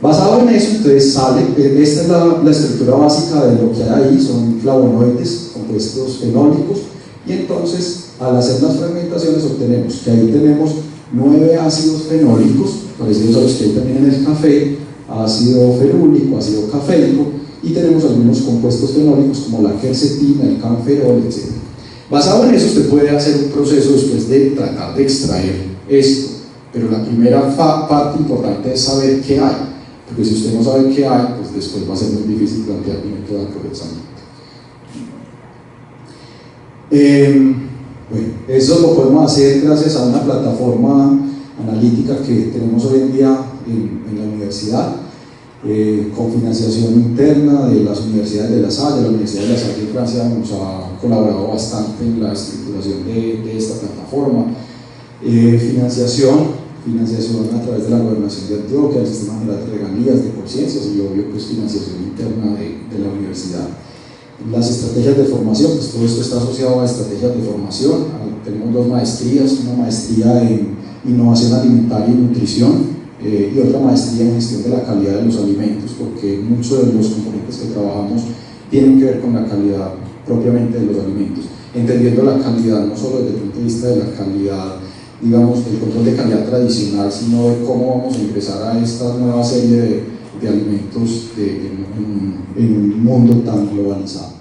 Basado en eso, entonces sale, esta es la estructura básica de lo que hay ahí, son flavonoides, compuestos fenólicos, y entonces al hacer las fragmentaciones obtenemos que ahí tenemos 9 ácidos fenólicos, parecidos a los que hay también en el café, ácido ferúlico, ácido caféico, y tenemos algunos compuestos fenólicos como la quercetina, el canferol, etc. Basado en eso, usted puede hacer un proceso después de tratar de extraer esto, pero la primera parte importante es saber qué hay, porque si usted no sabe qué hay, pues después va a ser muy difícil plantear un método de aprovechamiento. Bueno, eso lo podemos hacer gracias a una plataforma analítica que tenemos hoy en día en la universidad, con financiación interna de las universidades de La Salle. La Universidad de La Salle en Francia nos ha colaborado bastante en la estructuración de esta plataforma. Financiación a través de la Gobernación de Antioquia, el Sistema General de Regalías, de Conciencias y obvio pues financiación interna de la universidad. Las estrategias de formación, pues todo esto está asociado a estrategias de formación. Tenemos 2 maestrías, una maestría en innovación alimentaria y nutrición y otra maestría en gestión de la calidad de los alimentos, porque muchos de los componentes que trabajamos tienen que ver con la calidad propiamente de los alimentos, entendiendo la calidad no solo desde el punto de vista de la calidad, digamos, del control de calidad tradicional, sino de cómo vamos a ingresar a esta nueva serie de alimentos en un mundo tan globalizado.